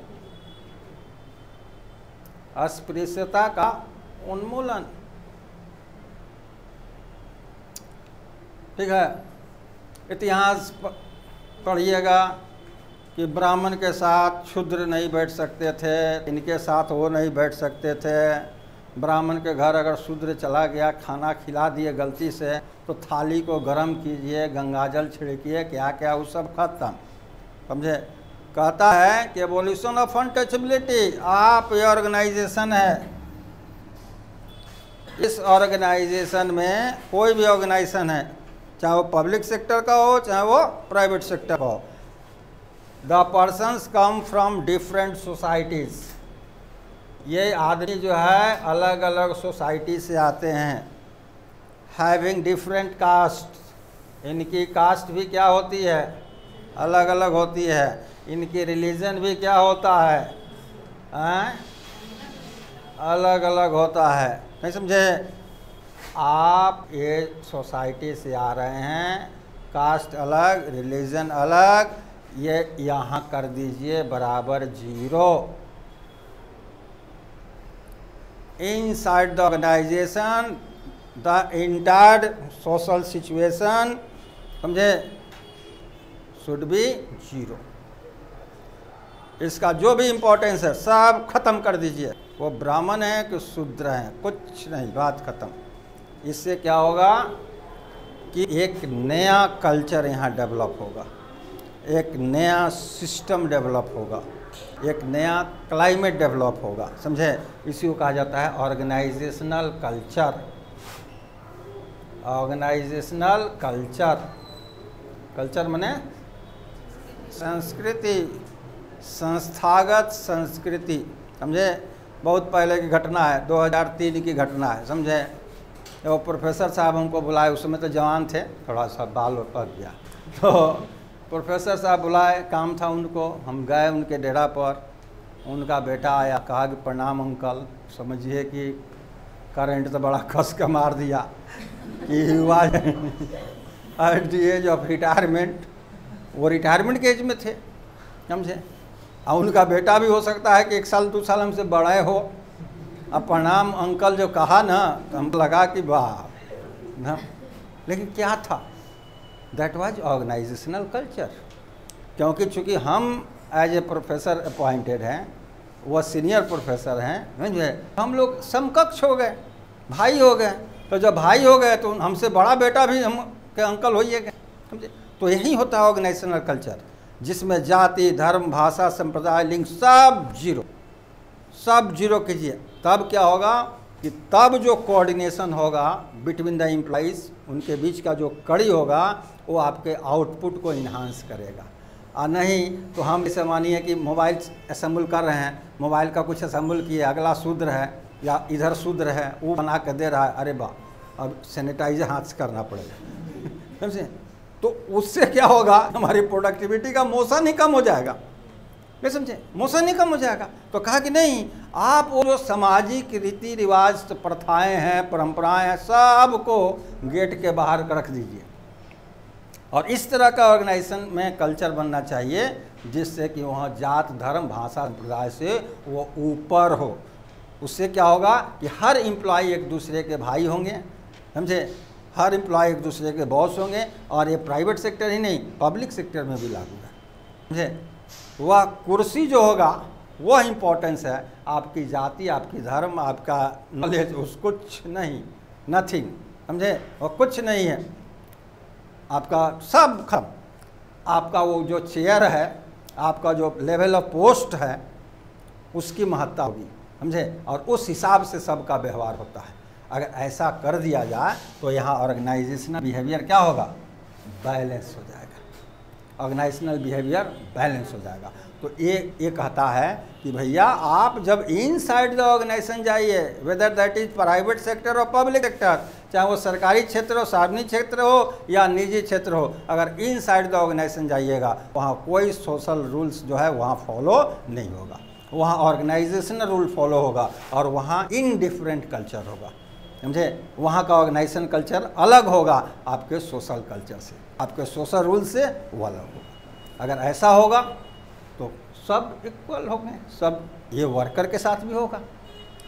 अस्पृश्यता का उन्मूलन। ठीक है, इतिहास पढ़िएगा कि ब्राह्मण के साथ शूद्र नहीं बैठ सकते थे, इनके साथ वो नहीं बैठ सकते थे। ब्राह्मण के घर अगर शूद्र चला गया, खाना खिला दिए गलती से, तो थाली को गर्म कीजिए, गंगाजल छिड़किए, क्या क्या वो सब खत्म, समझे। कहता है कि एबोलिशन ऑफ अनटचेबिलिटी, आप ये ऑर्गेनाइजेशन है, इस ऑर्गेनाइजेशन में कोई भी ऑर्गेनाइजेशन है, चाहे वो पब्लिक सेक्टर का हो चाहे वो प्राइवेट सेक्टर का हो, the persons come from different societies, ये आदमी जो है अलग अलग सोसाइटी से आते हैं। हैविंग डिफरेंट कास्ट, इनकी कास्ट भी क्या होती है, अलग अलग होती है। इनकी रिलीजन भी क्या होता है, अलग अलग होता है, नहीं समझे। आप ये सोसाइटी से आ रहे हैं, कास्ट अलग, रिलीजन अलग, ये यहाँ कर दीजिए बराबर 0। Inside the organisation the entire social situation, समझे, शुड बी 0। इसका जो भी इम्पोर्टेंस है सब खत्म कर दीजिए, वो ब्राह्मण है कि शूद्र हैं, कुछ नहीं, बात खत्म। इससे क्या होगा कि एक नया कल्चर यहाँ डेवलप होगा, एक नया सिस्टम डेवलप होगा, एक नया क्लाइमेट डेवलप होगा, समझे। इसी को कहा जाता है organisational culture. Organisational culture, culture माने संस्कृति, संस्थागत संस्कृति, समझे। बहुत पहले की घटना है, 2003 की घटना है, समझे। वो प्रोफेसर साहब हमको बुलाए, उस समय तो जवान थे, थोड़ा सा बाल पक गया, तो प्रोफेसर साहब बुलाए, काम था उनको। हम गए उनके डेरा पर, उनका बेटा आया, कहा कि प्रणाम अंकल। समझिए कि करंट तो बड़ा कस के मार दिया कि हुआ at the age of retirement, वो रिटायरमेंट के एज में थे, समझे। और उनका बेटा भी हो सकता है कि 1 साल 2 साल हमसे बड़े हो। अब प्रणाम अंकल जो कहा ना, तो हम लगा कि वाह ना, लेकिन क्या था, दैट वाज ऑर्गेनाइजेशनल कल्चर। क्योंकि चूँकि हम एज ए प्रोफेसर अपॉइंटेड हैं, वह सीनियर प्रोफेसर हैं, समझे, हम लोग समकक्ष हो गए, भाई हो गए। तो जब भाई हो गए तो हमसे बड़ा बेटा भी हम के अंकल होइए गए, समझे। तो यही होता है ऑर्गेनाइजेशनल कल्चर, जिसमें जाति, धर्म, भाषा, संप्रदाय, लिंग सब 0, सब 0 कीजिए। तब क्या होगा कि तब जो कोऑर्डिनेशन होगा बिटवीन द एम्प्लॉइज़, उनके बीच का जो कड़ी होगा, वो आपके आउटपुट को इन्हांस करेगा। और नहीं तो हम इसे मानिए कि मोबाइल असेंबल कर रहे हैं, मोबाइल का कुछ असेंबल किए, अगला शूद्र है या इधर शूद्र है, वो बना कर दे रहा है, अरे वाह, अब सैनिटाइजर हाथ से करना पड़ेगा, समझे। तो उससे क्या होगा, हमारी प्रोडक्टिविटी का मोशन ही कम हो जाएगा, नहीं समझे, मोशन ही कम हो जाएगा। तो कहा कि नहीं, आप वो जो सामाजिक रीति रिवाज, प्रथाएं हैं, परंपराएं हैं, सबको गेट के बाहर रख दीजिए। और इस तरह का ऑर्गेनाइजेशन में कल्चर बनना चाहिए जिससे कि वहाँ जात, धर्म, भाषा, संप्रदाय से वो ऊपर हो। उससे क्या होगा कि हर एम्प्लॉय एक दूसरे के भाई होंगे, समझे, हर एम्प्लॉय एक दूसरे के बॉस होंगे। और ये प्राइवेट सेक्टर ही नहीं, पब्लिक सेक्टर में भी लागू है, समझे। वह कुर्सी जो होगा वो इम्पोर्टेंस है। आपकी जाति, आपकी धर्म, आपका नॉलेज, उस कुछ नहीं, नथिंग, समझे, वो कुछ नहीं है। आपका सब खम, आपका वो जो चेयर है, आपका जो लेवल ऑफ पोस्ट है, उसकी महत्ता होगी, समझे, और उस हिसाब से सबका व्यवहार होता है। अगर ऐसा कर दिया जाए तो यहाँ ऑर्गेनाइजेशनल बिहेवियर क्या होगा, बैलेंस हो जाएगा। ऑर्गेनाइजेशनल बिहेवियर बैलेंस हो जाएगा। तो ये कहता है कि भैया आप जब इनसाइड द ऑर्गेनाइजेशन जाइए, whether that is private sector और पब्लिक सेक्टर, चाहे वो सरकारी क्षेत्र हो, सार्वजनिक क्षेत्र हो या निजी क्षेत्र हो, अगर इनसाइड द ऑर्गेनाइजेशन जाइएगा वहाँ कोई सोशल रूल्स जो है वहाँ फॉलो नहीं होगा, वहाँ ऑर्गेनाइजेशनल रूल फॉलो होगा और वहाँ इनडिफरेंट कल्चर होगा, समझे। वहाँ का ऑर्गेनाइजेशन कल्चर अलग होगा आपके सोशल कल्चर से, आपके सोशल रूल से वो अलग होगा। अगर ऐसा होगा तो सब इक्वल हो गए, सब। ये वर्कर के साथ भी होगा।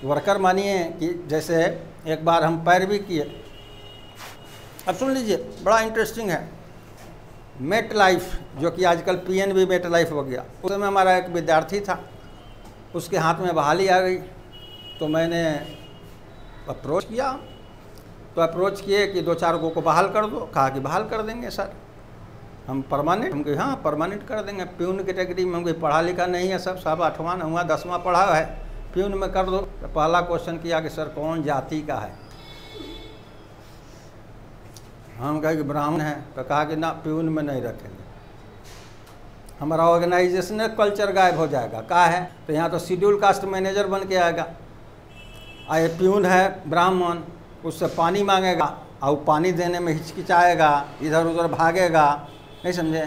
वर्कर मानिए कि जैसे एक बार हम पैरवी किए, अब सुन लीजिए, बड़ा इंटरेस्टिंग है। मेट लाइफ, जो कि आजकल PNB मेट लाइफ हो गया, उस समय हमारा एक विद्यार्थी था, उसके हाथ में बहाली आ गई, तो मैंने अप्रोच किया। तो अप्रोच किए कि 2-4 को बहाल कर दो। कहा कि बहाल कर देंगे सर, हम परमानेंट। हम कहे हाँ परमानेंट कर देंगे। प्यून कैटेगरी में हम पढ़ा लिखा नहीं है, सब 8वां 9वां 10वां पढ़ा है, प्यून में कर दो। तो पहला क्वेश्चन किया कि सर कौन जाति का है। हम कहे कि ब्राह्मण है। तो कहा कि ना प्यून में नहीं रखेंगे, हमारा ऑर्गेनाइजेशनल कल्चर गायब हो जाएगा। कहा है तो यहाँ तो शेड्यूल कास्ट मैनेजर बन के आएगा। आए प्यून है ब्राह्मण, उससे पानी मांगेगा और पानी देने में हिचकिचाएगा, इधर उधर भागेगा, नहीं समझे।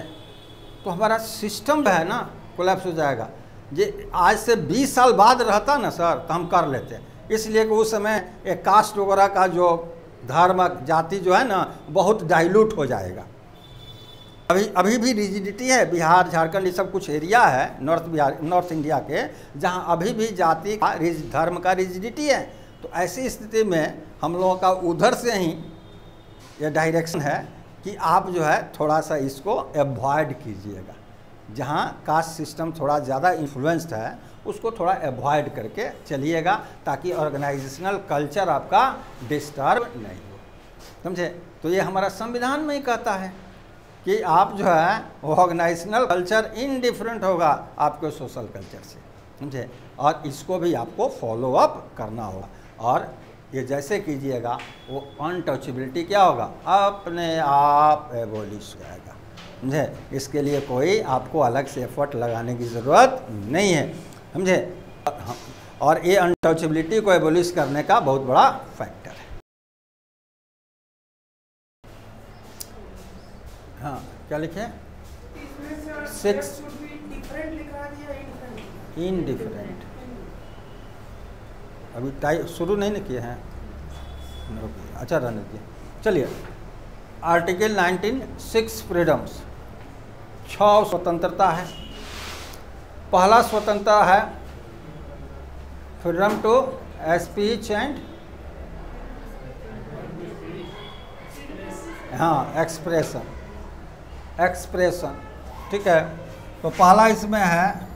तो हमारा सिस्टम है ना कोलैप्स हो जाएगा। ये आज से 20 साल बाद रहता ना सर तो हम कर लेते, इसलिए कि उस समय एक कास्ट वगैरह का जो धर्म जाति जो है ना बहुत डाइल्यूट हो जाएगा। अभी भी रिजिडिटी है। बिहार, झारखंड, ये सब कुछ एरिया है नॉर्थ इंडिया के, जहां अभी भी जाति का धर्म का रिजिडिटी है। तो ऐसी स्थिति में हम लोगों का उधर से ही ये डायरेक्शन है कि आप जो है थोड़ा सा इसको अवॉइड कीजिएगा। जहां कास्ट सिस्टम थोड़ा ज़्यादा इन्फ्लुएंस्ड है उसको थोड़ा अवॉइड करके चलिएगा, ताकि ऑर्गेनाइजेशनल कल्चर आपका डिस्टर्ब नहीं हो, समझे। तो ये हमारा संविधान में ही कहता है कि आप जो है वो ऑर्गेनाइजेशनल कल्चर इनडिफरेंट होगा आपके सोशल कल्चर से, समझे। और इसको भी आपको फॉलो अप करना होगा। और ये जैसे कीजिएगा वो अनटचेबिलिटी क्या होगा, अपने आप एबॉलिश हो जाएगा, समझे। इसके लिए कोई आपको अलग से एफर्ट लगाने की ज़रूरत नहीं है, समझे। और ये अनटचेबिलिटी को एबॉलिश करने का बहुत बड़ा फैक्टर है। हाँ क्या लिखे, 6 इनडिफरेंट। अभी टाइप शुरू नहीं ना किए हैं, अच्छा रहने दिए। चलिए, आर्टिकल 19 6 फ्रीडम्स, 6 स्वतंत्रता है। पहला स्वतंत्रता है freedom to speech and expression, ठीक है। तो पहला इसमें है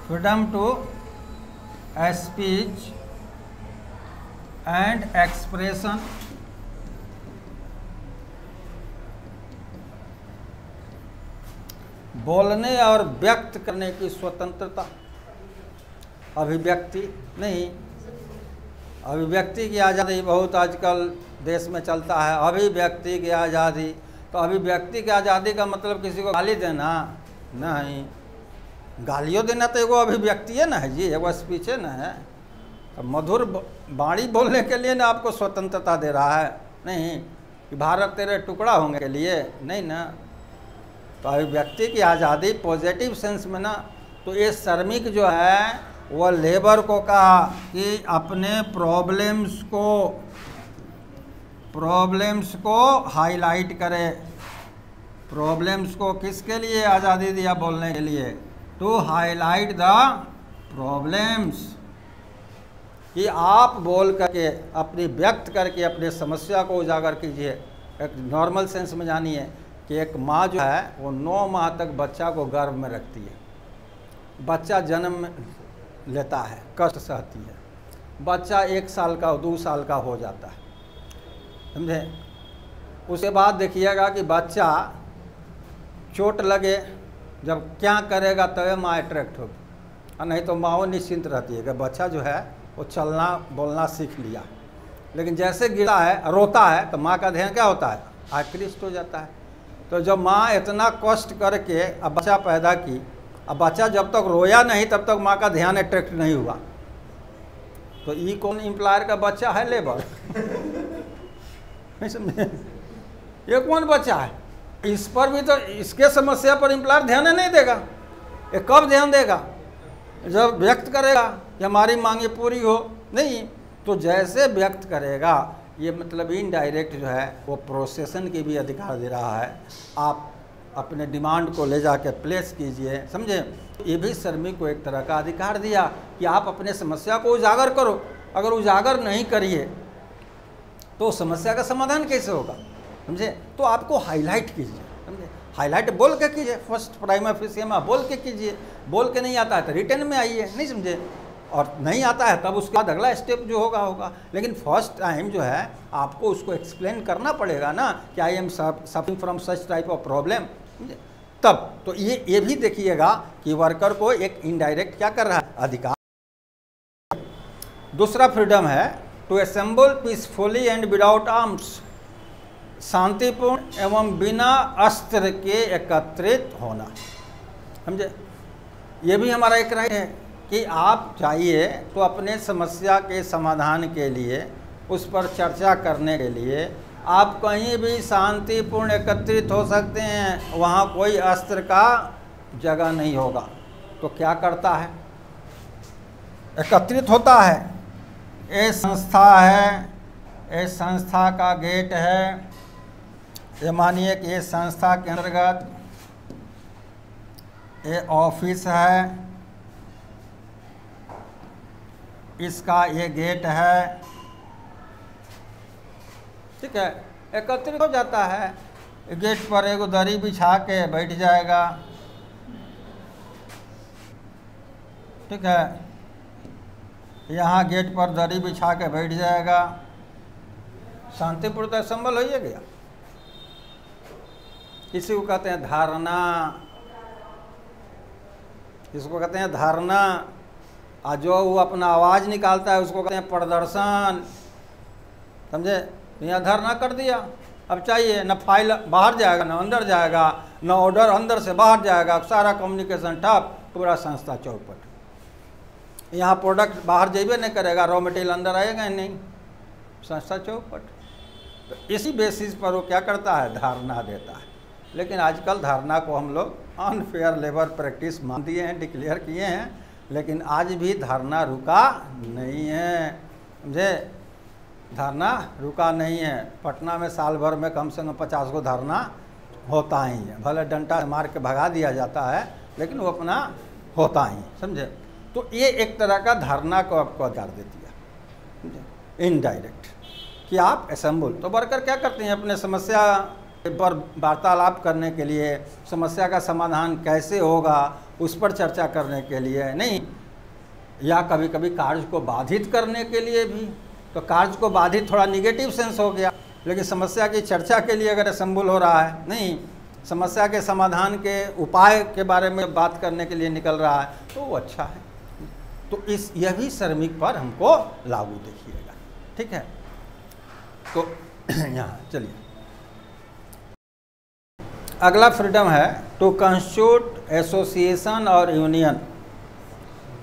freedom to speech and expression. बोलने और व्यक्त करने की स्वतंत्रता। अभिव्यक्ति नहीं, अभिव्यक्ति की आज़ादी बहुत आजकल देश में चलता है, अभिव्यक्ति की आज़ादी। तो अभिव्यक्ति की आज़ादी का मतलब किसी को गाली देना नहीं, गालियों देना तो एगो अभिव्यक्ति है ना, है जी, एगो स्पीच है ना है। तो मधुर वाणी बोलने के लिए ना आपको स्वतंत्रता दे रहा है, नहीं कि भारत तेरे टुकड़ा होने के लिए, नहीं ना। तो अभिव्यक्ति की आज़ादी पॉजिटिव सेंस में ना, तो ये श्रमिक जो है वह लेबर को कहा कि अपने प्रॉब्लम्स को हाईलाइट करे। प्रॉब्लम्स को किसके लिए आज़ादी दिया बोलने के लिए, टू हाईलाइट द प्रॉब्लम्स, कि आप बोल करके अपनी व्यक्त करके अपने समस्या को उजागर कीजिए। एक नॉर्मल सेंस में जानिए कि एक माँ जो है वो 9 माह तक बच्चा को गर्भ में रखती है। बच्चा जन्म लेता है, कष्ट सहती है, बच्चा 1 साल का 2 साल का हो जाता है, समझे। उसके बाद देखिएगा कि बच्चा चोट लगे, जब क्या करेगा तब माँ अट्रैक्ट होगी, और नहीं तो माँ वो निश्चिंत रहती है कि बच्चा जो है वो चलना बोलना सीख लिया। लेकिन जैसे गिरता है रोता है तो माँ का ध्यान क्या होता है, आकृष्ट हो जाता है। तो जब माँ इतना कष्ट करके अब बच्चा पैदा की, अब बच्चा जब तक रोया नहीं तब तक माँ का ध्यान अट्रैक्ट नहीं हुआ, तो ये कौन एम्प्लॉयर का बच्चा है, लेबर नहीं समझे, ये कौन बच्चा है। इस पर भी तो, इसके समस्या पर एम्प्लॉयर ध्यान नहीं देगा। ये कब ध्यान देगा, जब व्यक्त करेगा कि हमारी मांगे पूरी हो। नहीं तो जैसे व्यक्त करेगा, ये मतलब इनडायरेक्ट जो है वो प्रोसेसन की भी अधिकार दे रहा है। आप अपने डिमांड को ले जाके प्लेस कीजिए, समझे। ये भी श्रमिक को एक तरह का अधिकार दिया कि आप अपने समस्या को उजागर करो। अगर उजागर नहीं करिए तो समस्या का समाधान कैसे होगा, समझे। तो आपको हाईलाइट कीजिए, समझे, हाईलाइट बोल के कीजिए। फर्स्ट प्राइमा फेसियम आप बोल के कीजिए, बोल के नहीं आता है तो रिटर्न में आइए, नहीं समझे। और नहीं आता है तब उसके बाद अगला स्टेप जो होगा। लेकिन फर्स्ट टाइम जो है आपको उसको एक्सप्लेन करना पड़ेगा ना कि I am suffering from such type of problem, तब तो ये भी देखिएगा कि वर्कर को एक इनडायरेक्ट क्या कर रहा है, अधिकार। दूसरा फ्रीडम है to assemble peacefully and without arms, शांतिपूर्ण एवं बिना अस्त्र के एकत्रित होना, समझे। ये भी हमारा एक राइट है कि आप चाहिए तो अपने समस्या के समाधान के लिए, उस पर चर्चा करने के लिए आप कहीं भी शांतिपूर्ण एकत्रित हो सकते हैं, वहाँ कोई अस्त्र का जगह नहीं होगा। तो क्या करता है, एकत्रित होता है। ये संस्था है, ये संस्था का गेट है, ये मानिए कि ये संस्था के अंतर्गत ये ऑफिस है, इसका ये गेट है, ठीक है। एकत्रित हो जाता है, गेट पर एगो दरी बिछा के बैठ जाएगा, ठीक है। यहाँ गेट पर दरी बिछा के बैठ जाएगा, शांतिपूर्ण संबल हो गया। इसी को कहते हैं धारणा, इसको कहते हैं धारणा। और जो वो अपना आवाज़ निकालता है उसको कहते हैं प्रदर्शन, समझे। यहाँ धरना कर दिया, अब चाहिए न फाइल बाहर जाएगा, न अंदर जाएगा, न ऑर्डर अंदर से बाहर जाएगा, सारा कम्युनिकेशन ठप, पूरा संस्था चौपट। यहाँ प्रोडक्ट बाहर जेबे नहीं करेगा, रॉ मटेरियल अंदर आएगा ही नहीं, संस्था चौपट। तो इसी बेसिस पर वो क्या करता है, धारणा देता है। लेकिन आजकल धारणा को हम लोग अनफेयर लेबर प्रैक्टिस मान दिए हैं, डिक्लेयर किए हैं, लेकिन आज भी धारणा रुका नहीं है, समझे। धारणा रुका नहीं है। पटना में साल भर में कम से कम 50 को धारणा होता ही है, भले डंडा मार के भगा दिया जाता है, लेकिन वो अपना होता ही, समझे। तो ये एक तरह का धारणा को आपको अधिकार देती है, समझे, इनडायरेक्ट, कि आप असेंबल। तो वर्कर क्या करते हैं, अपने समस्या पर वार्तालाप करने के लिए, समस्या का समाधान कैसे होगा उस पर चर्चा करने के लिए नहीं, या कभी कभी कार्य को बाधित करने के लिए भी। तो कार्य को बाधित थोड़ा निगेटिव सेंस हो गया, लेकिन समस्या की चर्चा के लिए अगर असेंबल हो रहा है, नहीं, समस्या के समाधान के उपाय के बारे में बात करने के लिए निकल रहा है, तो वो अच्छा है। तो यह भी श्रमिक पर हमको लागू देखिएगा, ठीक है। तो यहाँ चलिए, अगला फ्रीडम है टू कंस्टिट्यूट एसोसिएशन और यूनियन,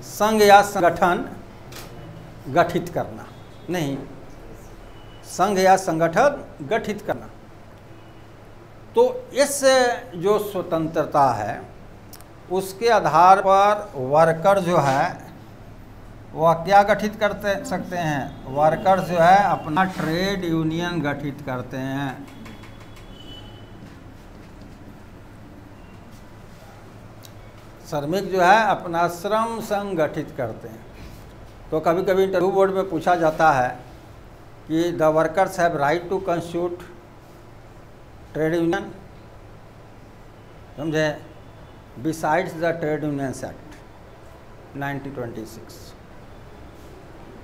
संघ या संगठन गठित करना, नहीं, संघ या संगठन गठित करना। तो इस जो स्वतंत्रता है उसके आधार पर वर्कर जो है वह क्या गठित करते सकते हैं, वर्कर जो है अपना ट्रेड यूनियन गठित करते हैं। श्रमिक जो है अपना श्रम संघ गठित करते हैं। तो कभी कभी इंटरव्यू बोर्ड में पूछा जाता है कि the workers have right to constitute trade union, समझे, besides the trade unions act, 1926,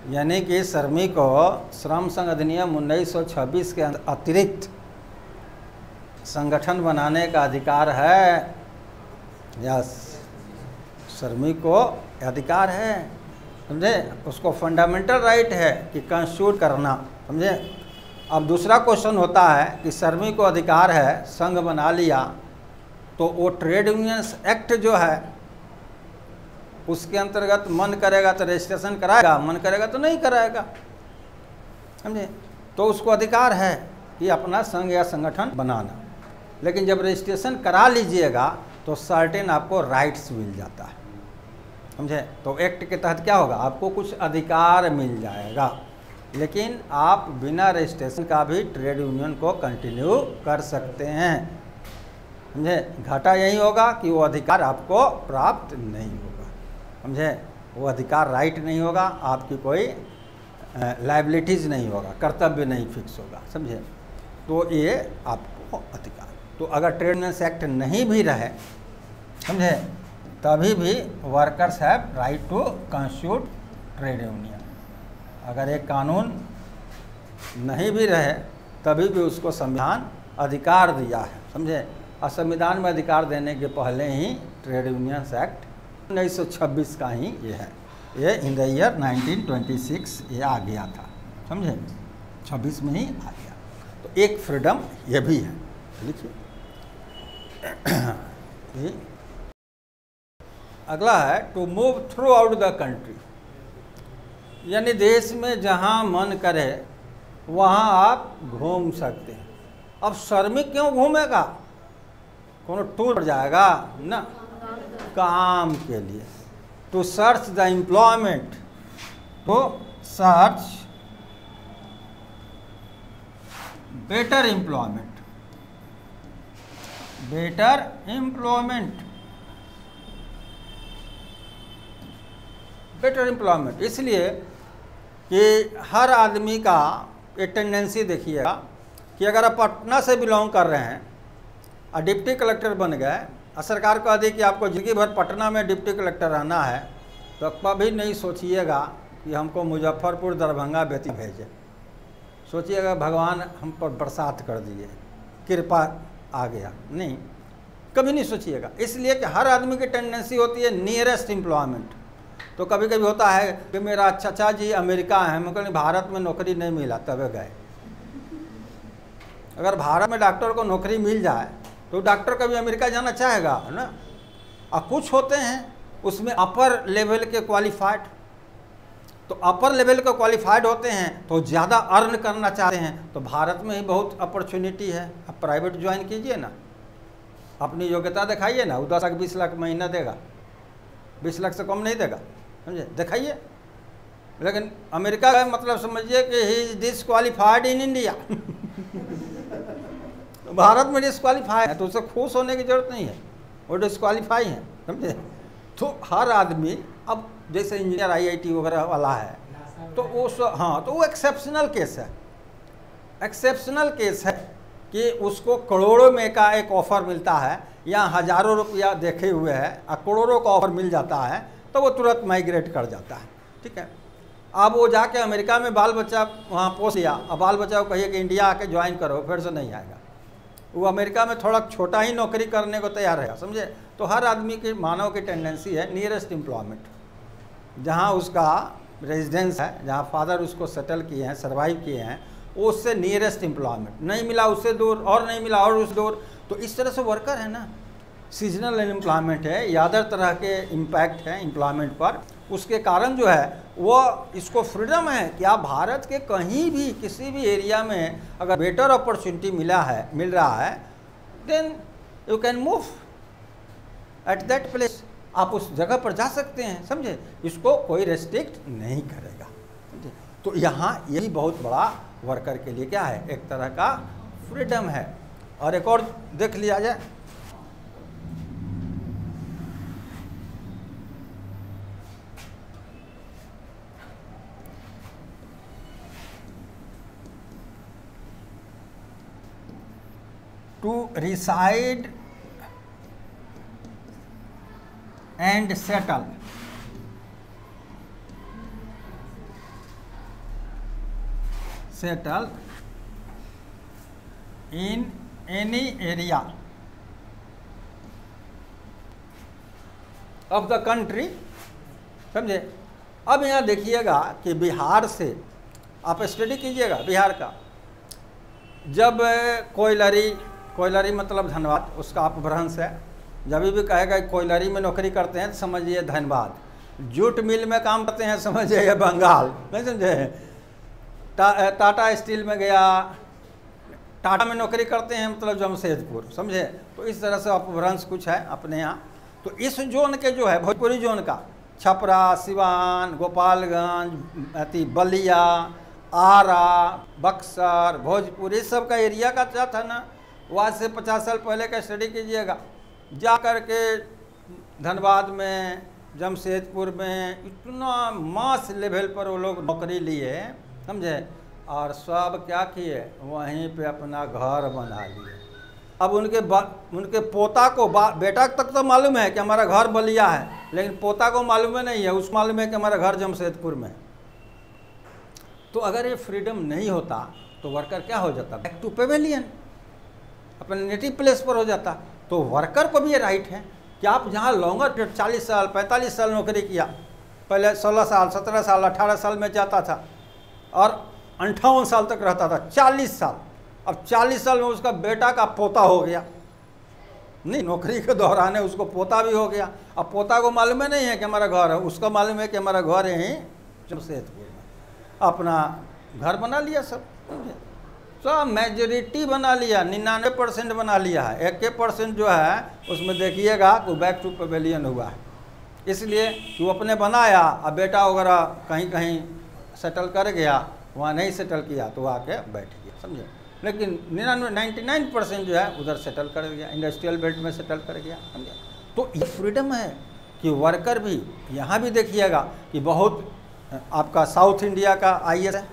यानी कि श्रमिक को श्रम संघ अधिनियम 1926 के अतिरिक्त संगठन बनाने का अधिकार है। यस, श्रमिक को अधिकार है, समझे, उसको फंडामेंटल राइट है कि कॉन्स्टिट्यूट करना, समझे। अब दूसरा क्वेश्चन होता है कि श्रमिक को अधिकार है, संघ बना लिया, तो वो ट्रेड यूनियंस एक्ट जो है उसके अंतर्गत मन करेगा तो रजिस्ट्रेशन कराएगा, मन करेगा तो नहीं कराएगा, समझे। तो उसको अधिकार है कि अपना संघ या संगठन बनाना, लेकिन जब रजिस्ट्रेशन करा लीजिएगा तो सर्टेन आपको राइट्स मिल जाता है, समझे। तो एक्ट के तहत क्या होगा, आपको कुछ अधिकार मिल जाएगा, लेकिन आप बिना रजिस्ट्रेशन का भी ट्रेड यूनियन को कंटिन्यू कर सकते हैं, समझे। घाटा यही होगा कि वो अधिकार आपको प्राप्त नहीं होगा, समझे। वो अधिकार राइट नहीं होगा, आपकी कोई लायबिलिटीज़ नहीं होगा, कर्तव्य नहीं फिक्स होगा, समझे। तो ये आपको अधिकार, तो अगर ट्रेड यूनियंस एक्ट नहीं भी रहे, समझे, तभी भी workers have right to constitute trade union. अगर एक कानून नहीं भी रहे तभी भी उसको संविधान अधिकार दिया है, समझे। और संविधान में अधिकार देने के पहले ही ट्रेड यूनियंस एक्ट 1926 का ही ये है, ये इन द ईयर 1926 ये आ गया था, समझे, 26 में ही आ गया। तो एक फ्रीडम ये भी है, लिखिए। अगला है to move throughout the country, यानी देश में जहाँ मन करे वहाँ आप घूम सकते हैं। अब श्रमिक क्यों घूमेगा, कौन टूर जाएगा ना, काम के लिए, टू सर्च द एम्प्लॉयमेंट, तो search better employment, better employment, better employment, इसलिए कि हर आदमी का एक टेंडेंसी देखिएगा कि अगर आप पटना से बिलोंग कर रहे हैं और डिप्टी कलेक्टर बन गए और सरकार को दी कि आपको जिंदगी भर पटना में डिप्टी कलेक्टर रहना है, तो कभी नहीं सोचिएगा कि हमको मुजफ्फरपुर, दरभंगा, बेती भेजे। सोचिएगा भगवान हम पर बरसात कर दिए, कृपा आ गया, नहीं, कभी नहीं सोचिएगा। इसलिए कि हर आदमी की टेंडेंसी होती है नियरेस्ट एम्प्लॉयमेंट। तो कभी कभी होता है कि मेरा चाचा जी अमेरिका है, मगर भारत में नौकरी नहीं मिला, तब गए। अगर भारत में डॉक्टर को नौकरी मिल जाए तो डॉक्टर कभी अमेरिका जाना चाहेगा, है ना। और कुछ होते हैं उसमें अपर लेवल के क्वालिफाइड, तो अपर लेवल के क्वालिफाइड होते हैं तो ज़्यादा अर्न करना चाहते हैं, तो भारत में ही बहुत अपॉर्चुनिटी है, आप प्राइवेट ज्वाइन कीजिए ना, अपनी योग्यता दिखाइए ना, वो 10 लाख 20 लाख महीना देगा, 20 लाख से कम नहीं देगा, समझे, दिखाइए। लेकिन अमेरिका का मतलब समझिए कि he is disqualified in India. Bharat में डिसक्वालीफाई है तो उसे खुश होने की जरूरत नहीं है, वो डिसक्वालीफाई है, समझे। तो हर आदमी, अब जैसे इंजीनियर IIT वगैरह वाला है तो उस, हाँ, तो वो एक्सेप्शनल केस है, एक्सेप्शनल केस है कि उसको करोड़ों में का एक ऑफ़र मिलता है या हज़ारों रुपया देखे हुए है और करोड़ों का ऑफ़र मिल जाता है, तो वो तुरंत माइग्रेट कर जाता है, ठीक है। अब वो जाके अमेरिका में बाल बच्चा वहाँ पोस लिया, अब बाल बच्चा को कहिए कि इंडिया आके ज्वाइन करो, फिर से नहीं आएगा। वो अमेरिका में थोड़ा छोटा ही नौकरी करने को तैयार है, समझे। तो हर आदमी की, मानव की टेंडेंसी है नियरेस्ट एम्प्लॉयमेंट, जहाँ उसका रेजिडेंस है, जहाँ फादर उसको सेटल किए हैं, सर्वाइव किए हैं, उससे नियरेस्ट एम्प्लॉयमेंट, नहीं मिला उससे दूर, और नहीं मिला और उस दूर। तो इस तरह से वर्कर है ना, सीजनल एम्प्लॉयमेंट है या अदर तरह के इम्पैक्ट है एम्प्लॉयमेंट पर, उसके कारण जो है वो इसको फ्रीडम है कि आप भारत के कहीं भी किसी भी एरिया में अगर बेटर अपॉर्चुनिटी मिल रहा है, then you can move at that place, आप उस जगह पर जा सकते हैं, समझे। इसको कोई रेस्ट्रिक्ट नहीं करेगा, समझे। तो यहाँ यही बहुत बड़ा वर्कर के लिए क्या है, एक तरह का फ्रीडम है। और एक और देख लिया जाए, to reside and settle settled in any area of the country। समझे। अब यहाँ देखिएगा कि बिहार से आप स्टडी कीजिएगा बिहार का, जब कोयलरी मतलब धनबाद, उसका अपभ्रंश है। जब भी कहेगा कोयलरी में नौकरी करते हैं तो समझिए धनबाद, जूट मिल में काम करते हैं समझिए बंगाल, नहीं समझे। टाटा स्टील में गया, टाटा में नौकरी करते हैं मतलब जमशेदपुर, समझे। तो इस तरह से अपभ्रंश कुछ है अपने यहाँ। तो इस जोन के जो है भोजपुरी जोन का, छपरा, सिवान, गोपालगंज, बलिया, आरा, बक्सर, भोजपुर, इस सब का एरिया का क्या था ना, वहाँ से 50 साल पहले का स्टडी कीजिएगा। जा कर के धनबाद में, जमशेदपुर में इतना मास लेवल पर वो लोग नौकरी लिए, समझे। और सब क्या किए, वहीं पे अपना घर बना लिए। अब उनके पोता को, बेटा तक तो मालूम है कि हमारा घर बलिया है, लेकिन पोता को मालूम नहीं है, उसको मालूम है कि हमारा घर जमशेदपुर में है। तो अगर ये फ्रीडम नहीं होता तो वर्कर क्या हो जाता, बैक टू पेवेलियन, अपने नेटिव प्लेस पर हो जाता। तो वर्कर को भी ये राइट है कि आप जहाँ लॉन्गर पीरियड 40 साल 45 साल नौकरी किया, पहले 16 साल 17 साल 18 साल में जाता था और 58 साल तक रहता था, 40 साल। अब 40 साल में उसका बेटा का पोता हो गया, नहीं नौकरी के दौरान उसको पोता भी हो गया। अब पोता को मालूम है नहीं है कि हमारा घर है, उसको मालूम है कि हमारा घर यहीं जमशेदपुर में, अपना घर बना लिया सब मेजॉरिटी बना लिया, 99% बना लिया है। 1% जो है उसमें देखिएगा वो बैक टू पेवेलियन हुआ है, इसलिए कि वो अपने बनाया, अब बेटा वगैरह कहीं कहीं सेटल कर गया, वहाँ नहीं सेटल किया तो आके बैठ गया, समझे। लेकिन 99% जो है उधर सेटल कर गया, इंडस्ट्रियल बेल्ट में सेटल कर गया, समझे। तो ये फ्रीडम है कि वर्कर भी, यहाँ भी देखिएगा कि बहुत आपका साउथ इंडिया का IAS है,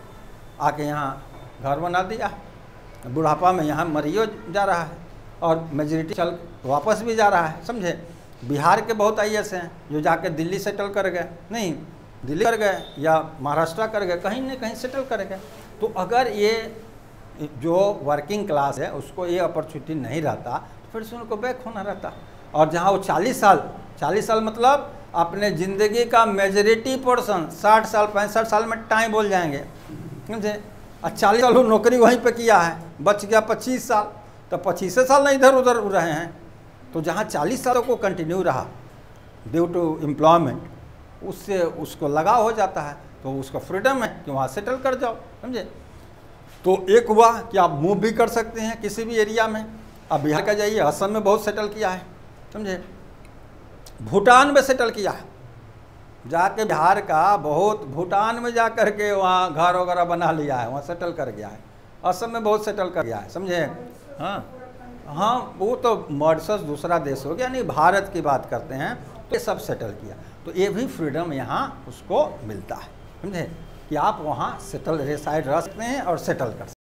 आके यहाँ घर बना दिया, बुढ़ापा में यहाँ मरियो जा रहा है और मेजॉरिटी चल वापस भी जा रहा है, समझे। बिहार के बहुत IAS हैं जो जाके दिल्ली सेटल कर गए, नहीं दिल्ली कर गए या महाराष्ट्र कर गए, कहीं न कहीं सेटल कर गए। तो अगर ये जो वर्किंग क्लास है उसको ये अपॉर्चुनिटी नहीं रहता तो फिर से उनको बैक होना रहता। और जहाँ वो 40 साल मतलब अपने ज़िंदगी का मेजॉरिटी पोर्शन 60 साल 65 साल में टाइम बोल जाएंगे, समझे। और 40 साल वो नौकरी वहीं पे किया है, बच गया 25 साल, तो 25 साल ना इधर उधर रहे हैं। तो जहाँ 40 सालों को कंटिन्यू रहा ड्यू टू एम्प्लॉयमेंट, उससे उसको लगाव हो जाता है, तो उसका फ्रीडम है कि वहाँ सेटल कर जाओ, समझे। तो एक हुआ कि आप मूव भी कर सकते हैं किसी भी एरिया में। अब बिहार का जाइए, असम में बहुत सेटल किया है, समझे। भूटान में सेटल किया है, जाके बिहार का बहुत भूटान में जा कर के वहाँ घर वगैरह बना लिया है, वहाँ सेटल कर गया है। असम में बहुत सेटल कर गया है, समझे। हाँ, वो तो मॉरिशस दूसरा देश हो गया, नहीं भारत की बात करते हैं, तो ये सब सेटल किया। तो ये भी फ्रीडम यहाँ उसको मिलता है, समझे, कि आप वहाँ सेटल रेसाइड रह सकते हैं और सेटल कर सकते हैं।